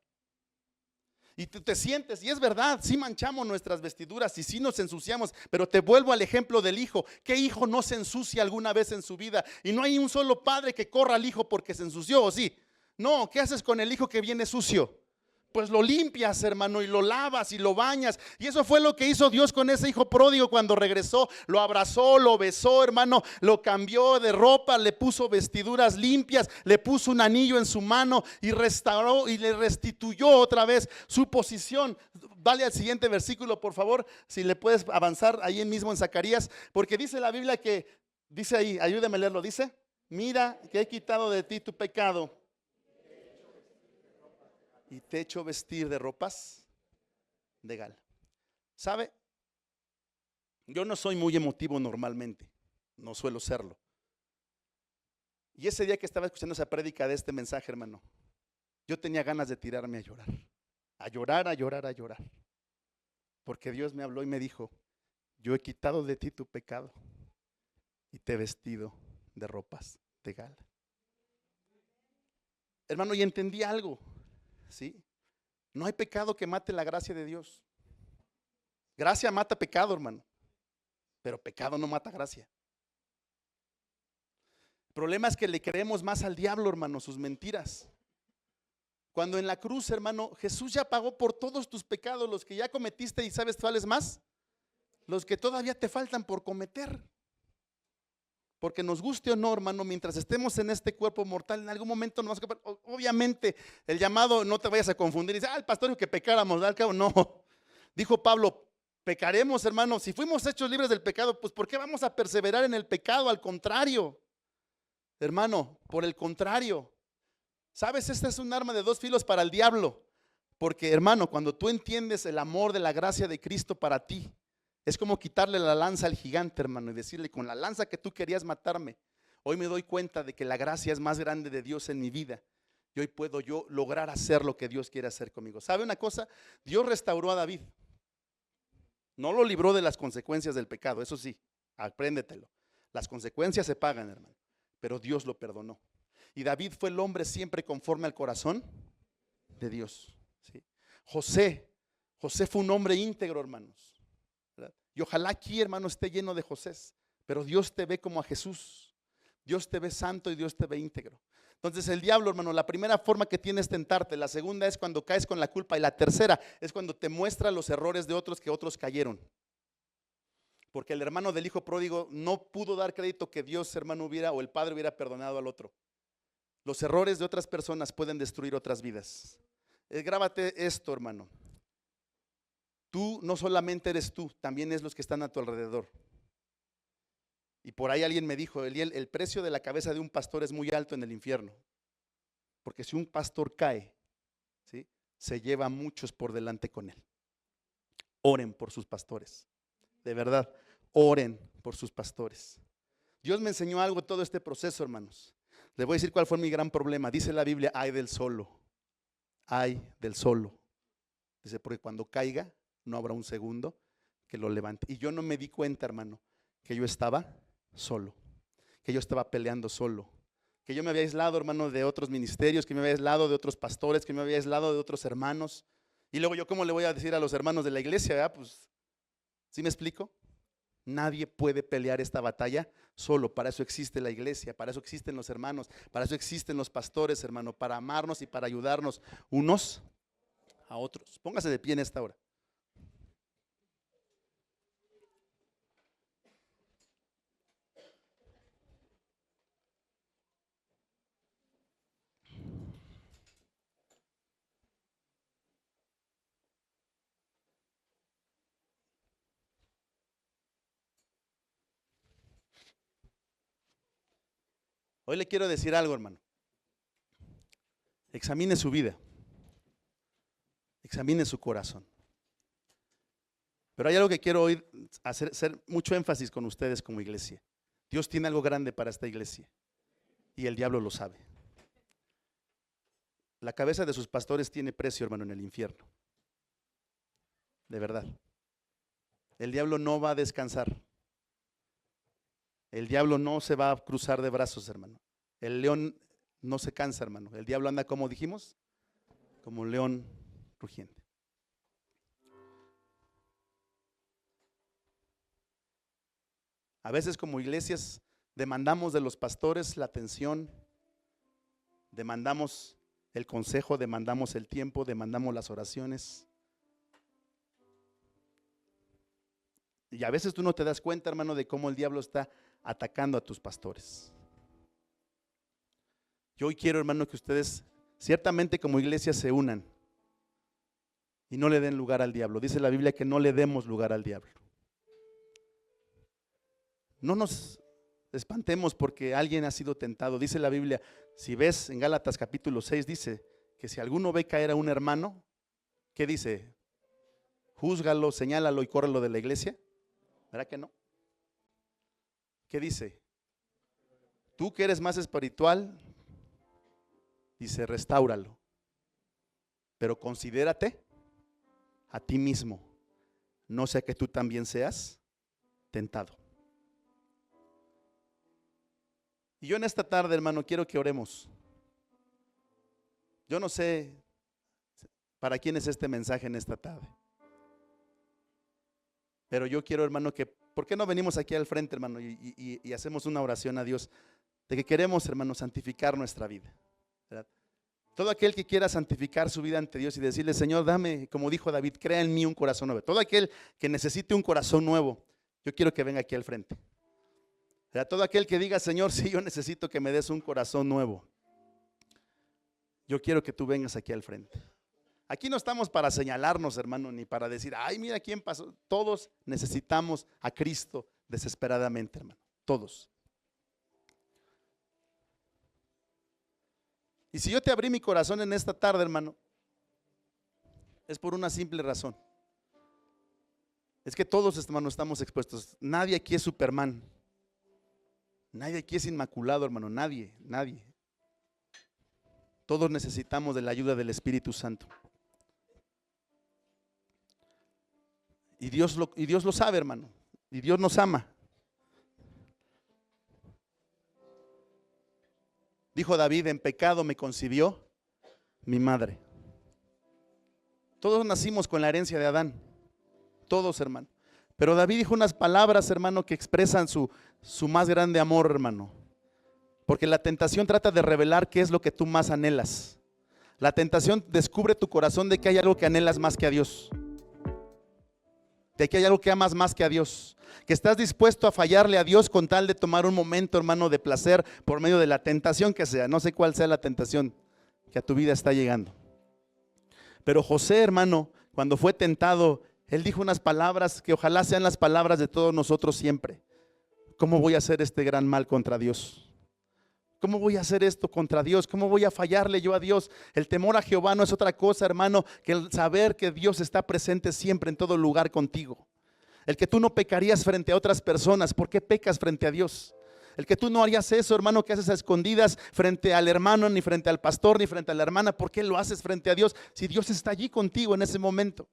Y tú te sientes, y es verdad, sí manchamos nuestras vestiduras y sí nos ensuciamos, pero te vuelvo al ejemplo del hijo. ¿Qué hijo no se ensucia alguna vez en su vida? Y no hay un solo padre que corra al hijo porque se ensució, ¿o sí? No, ¿qué haces con el hijo que viene sucio? Pues lo limpias, hermano, y lo lavas y lo bañas. Y eso fue lo que hizo Dios con ese hijo pródigo cuando regresó. Lo abrazó, lo besó, hermano, lo cambió de ropa, le puso vestiduras limpias, le puso un anillo en su mano y restauró y le restituyó otra vez su posición. Dale al siguiente versículo, por favor, si le puedes avanzar ahí mismo en Zacarías, porque dice la Biblia que, dice ahí, ayúdame a leerlo, dice, mira que he quitado de ti tu pecado. Y te he hecho vestir de ropas de gala. ¿Sabe? Yo no soy muy emotivo normalmente, no suelo serlo. Y ese día que estaba escuchando esa prédica de este mensaje, hermano, yo tenía ganas de tirarme a llorar. A llorar, a llorar, a llorar. Porque Dios me habló y me dijo, yo he quitado de ti tu pecado y te he vestido de ropas de gala. Hermano, y entendí algo. ¿Sí? No hay pecado que mate la gracia de Dios. Gracia mata pecado, hermano, pero pecado no mata gracia. El problema es que le creemos más al diablo, hermano, sus mentiras. Cuando en la cruz, hermano, Jesús ya pagó por todos tus pecados, los que ya cometiste, y ¿sabes cuáles más? Los que todavía te faltan por cometer. Porque nos guste o no, hermano, mientras estemos en este cuerpo mortal, en algún momento nos vamos a... Obviamente, el llamado, no te vayas a confundir y dice, el pastor dijo que pecáramos, al cabo, no. Dijo Pablo, Pecaremos, hermano. Si fuimos hechos libres del pecado, pues ¿por qué vamos a perseverar en el pecado? Al contrario, hermano, por el contrario. ¿Sabes? Este es un arma de dos filos para el diablo. Porque, hermano, cuando tú entiendes el amor de la gracia de Cristo para ti, es como quitarle la lanza al gigante, hermano, y decirle, con la lanza que tú querías matarme, hoy me doy cuenta de que la gracia es más grande de Dios en mi vida. Y hoy puedo yo lograr hacer lo que Dios quiere hacer conmigo. ¿Sabe una cosa? Dios restauró a David. No lo libró de las consecuencias del pecado, eso sí, apréndetelo. Las consecuencias se pagan, hermano, pero Dios lo perdonó. Y David fue el hombre siempre conforme al corazón de Dios. ¿Sí? José fue un hombre íntegro, hermanos, ¿verdad? Y ojalá aquí, hermano, esté lleno de Josés, pero Dios te ve como a Jesús. Dios te ve santo y Dios te ve íntegro. Entonces el diablo, hermano, la primera forma que tiene es tentarte, la segunda es cuando caes con la culpa y la tercera es cuando te muestra los errores de otros que otros cayeron. Porque el hermano del hijo pródigo no pudo dar crédito que Dios, hermano, hubiera o el padre hubiera perdonado al otro. Los errores de otras personas pueden destruir otras vidas. Grábate esto, hermano. Tú no solamente eres tú, también es los que están a tu alrededor. Y por ahí alguien me dijo, Eliel, el precio de la cabeza de un pastor es muy alto en el infierno. Porque si un pastor cae, ¿sí?, se lleva a muchos por delante con él. Oren por sus pastores. De verdad, oren por sus pastores. Dios me enseñó algo en todo este proceso, hermanos. Les voy a decir cuál fue mi gran problema. Dice la Biblia, ay del solo. Ay del solo. Dice, porque cuando caiga, no habrá un segundo que lo levante. Y yo no me di cuenta, hermano, que yo estaba solo, que yo estaba peleando solo, que yo me había aislado, hermano, de otros ministerios, que me había aislado de otros pastores, que me había aislado de otros hermanos. Y luego yo, ¿cómo le voy a decir a los hermanos de la iglesia? Pues, ¿sí me explico? Nadie puede pelear esta batalla solo. Para eso existe la iglesia, para eso existen los hermanos, para eso existen los pastores, hermano, para amarnos y para ayudarnos unos a otros. Póngase de pie en esta hora. Hoy le quiero decir algo, hermano. Examine su vida. Examine su corazón. Pero hay algo que quiero hoy hacer mucho énfasis con ustedes como iglesia. Dios tiene algo grande para esta iglesia y el diablo lo sabe. La cabeza de sus pastores tiene precio, hermano, en el infierno. De verdad. El diablo no va a descansar. El diablo no se va a cruzar de brazos, hermano. El león no se cansa, hermano. El diablo anda, como dijimos, como un león rugiente. A veces como iglesias demandamos de los pastores la atención, demandamos el consejo, demandamos el tiempo, demandamos las oraciones. Y a veces tú no te das cuenta, hermano, de cómo el diablo está atacando a tus pastores. Yo hoy quiero, hermano, que ustedes ciertamente como iglesia se unan y no le den lugar al diablo. Dice la Biblia que no le demos lugar al diablo. No nos espantemos porque alguien ha sido tentado. Dice la Biblia, si ves en Gálatas capítulo 6, dice que si alguno ve caer a un hermano, ¿qué dice? Júzgalo, señálalo y córrelo de la iglesia. ¿Verdad que no? ¿Qué dice? Tú que eres más espiritual, dice, restáuralo. Pero considérate a ti mismo, no sea que tú también seas tentado. Y yo en esta tarde, hermano, quiero que oremos. Yo no sé para quién es este mensaje en esta tarde. Pero yo quiero, hermano, que, ¿por qué no venimos aquí al frente, hermano, y hacemos una oración a Dios? De que queremos, hermano, santificar nuestra vida, ¿verdad? Todo aquel que quiera santificar su vida ante Dios y decirle, Señor, dame, como dijo David, crea en mí un corazón nuevo. Todo aquel que necesite un corazón nuevo, yo quiero que venga aquí al frente. Todo aquel que diga, Señor, sí, yo necesito que me des un corazón nuevo. Yo quiero que tú vengas aquí al frente. Aquí no estamos para señalarnos, hermano, ni para decir, ay, mira quién pasó. Todos necesitamos a Cristo desesperadamente, hermano. Todos. Y si yo te abrí mi corazón en esta tarde, hermano, es por una simple razón. Es que todos, hermano, estamos expuestos. Nadie aquí es Superman. Nadie aquí es inmaculado, hermano. Nadie. Todos necesitamos de la ayuda del Espíritu Santo. Y Dios lo sabe, hermano. Y Dios nos ama. Dijo David, en pecado me concibió mi madre. Todos nacimos con la herencia de Adán. Todos, hermano. Pero David dijo unas palabras, hermano, que expresan su más grande amor, hermano. Porque la tentación trata de revelar qué es lo que tú más anhelas. La tentación descubre tu corazón de que hay algo que anhelas más que a Dios. De que hay algo que amas más que a Dios. Que estás dispuesto a fallarle a Dios con tal de tomar un momento, hermano, de placer por medio de la tentación que sea. No sé cuál sea la tentación que a tu vida está llegando. Pero José, hermano, cuando fue tentado, él dijo unas palabras que ojalá sean las palabras de todos nosotros siempre. ¿Cómo voy a hacer este gran mal contra Dios? ¿Cómo voy a hacer esto contra Dios? ¿Cómo voy a fallarle yo a Dios? El temor a Jehová no es otra cosa, hermano, que el saber que Dios está presente siempre en todo lugar contigo. El que tú no pecarías frente a otras personas. ¿Por qué pecas frente a Dios? El que tú no harías eso, hermano, que haces a escondidas frente al hermano, ni frente al pastor, ni frente a la hermana. ¿Por qué lo haces frente a Dios si Dios está allí contigo en ese momento?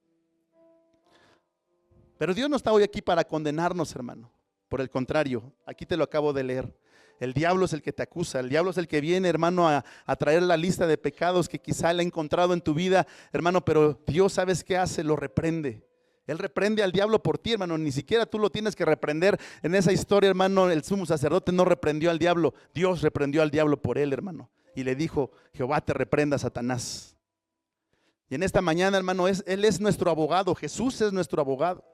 Pero Dios no está hoy aquí para condenarnos, hermano. Por el contrario, aquí te lo acabo de leer. El diablo es el que te acusa, el diablo es el que viene, hermano, a traer la lista de pecados que quizá él ha encontrado en tu vida, hermano, pero Dios, ¿sabes qué hace? Lo reprende. Él reprende al diablo por ti, hermano, ni siquiera tú lo tienes que reprender. En esa historia, hermano, el sumo sacerdote no reprendió al diablo, Dios reprendió al diablo por él, hermano, y le dijo, Jehová te reprenda, Satanás. Y en esta mañana, hermano, Él es nuestro abogado, Jesús es nuestro abogado.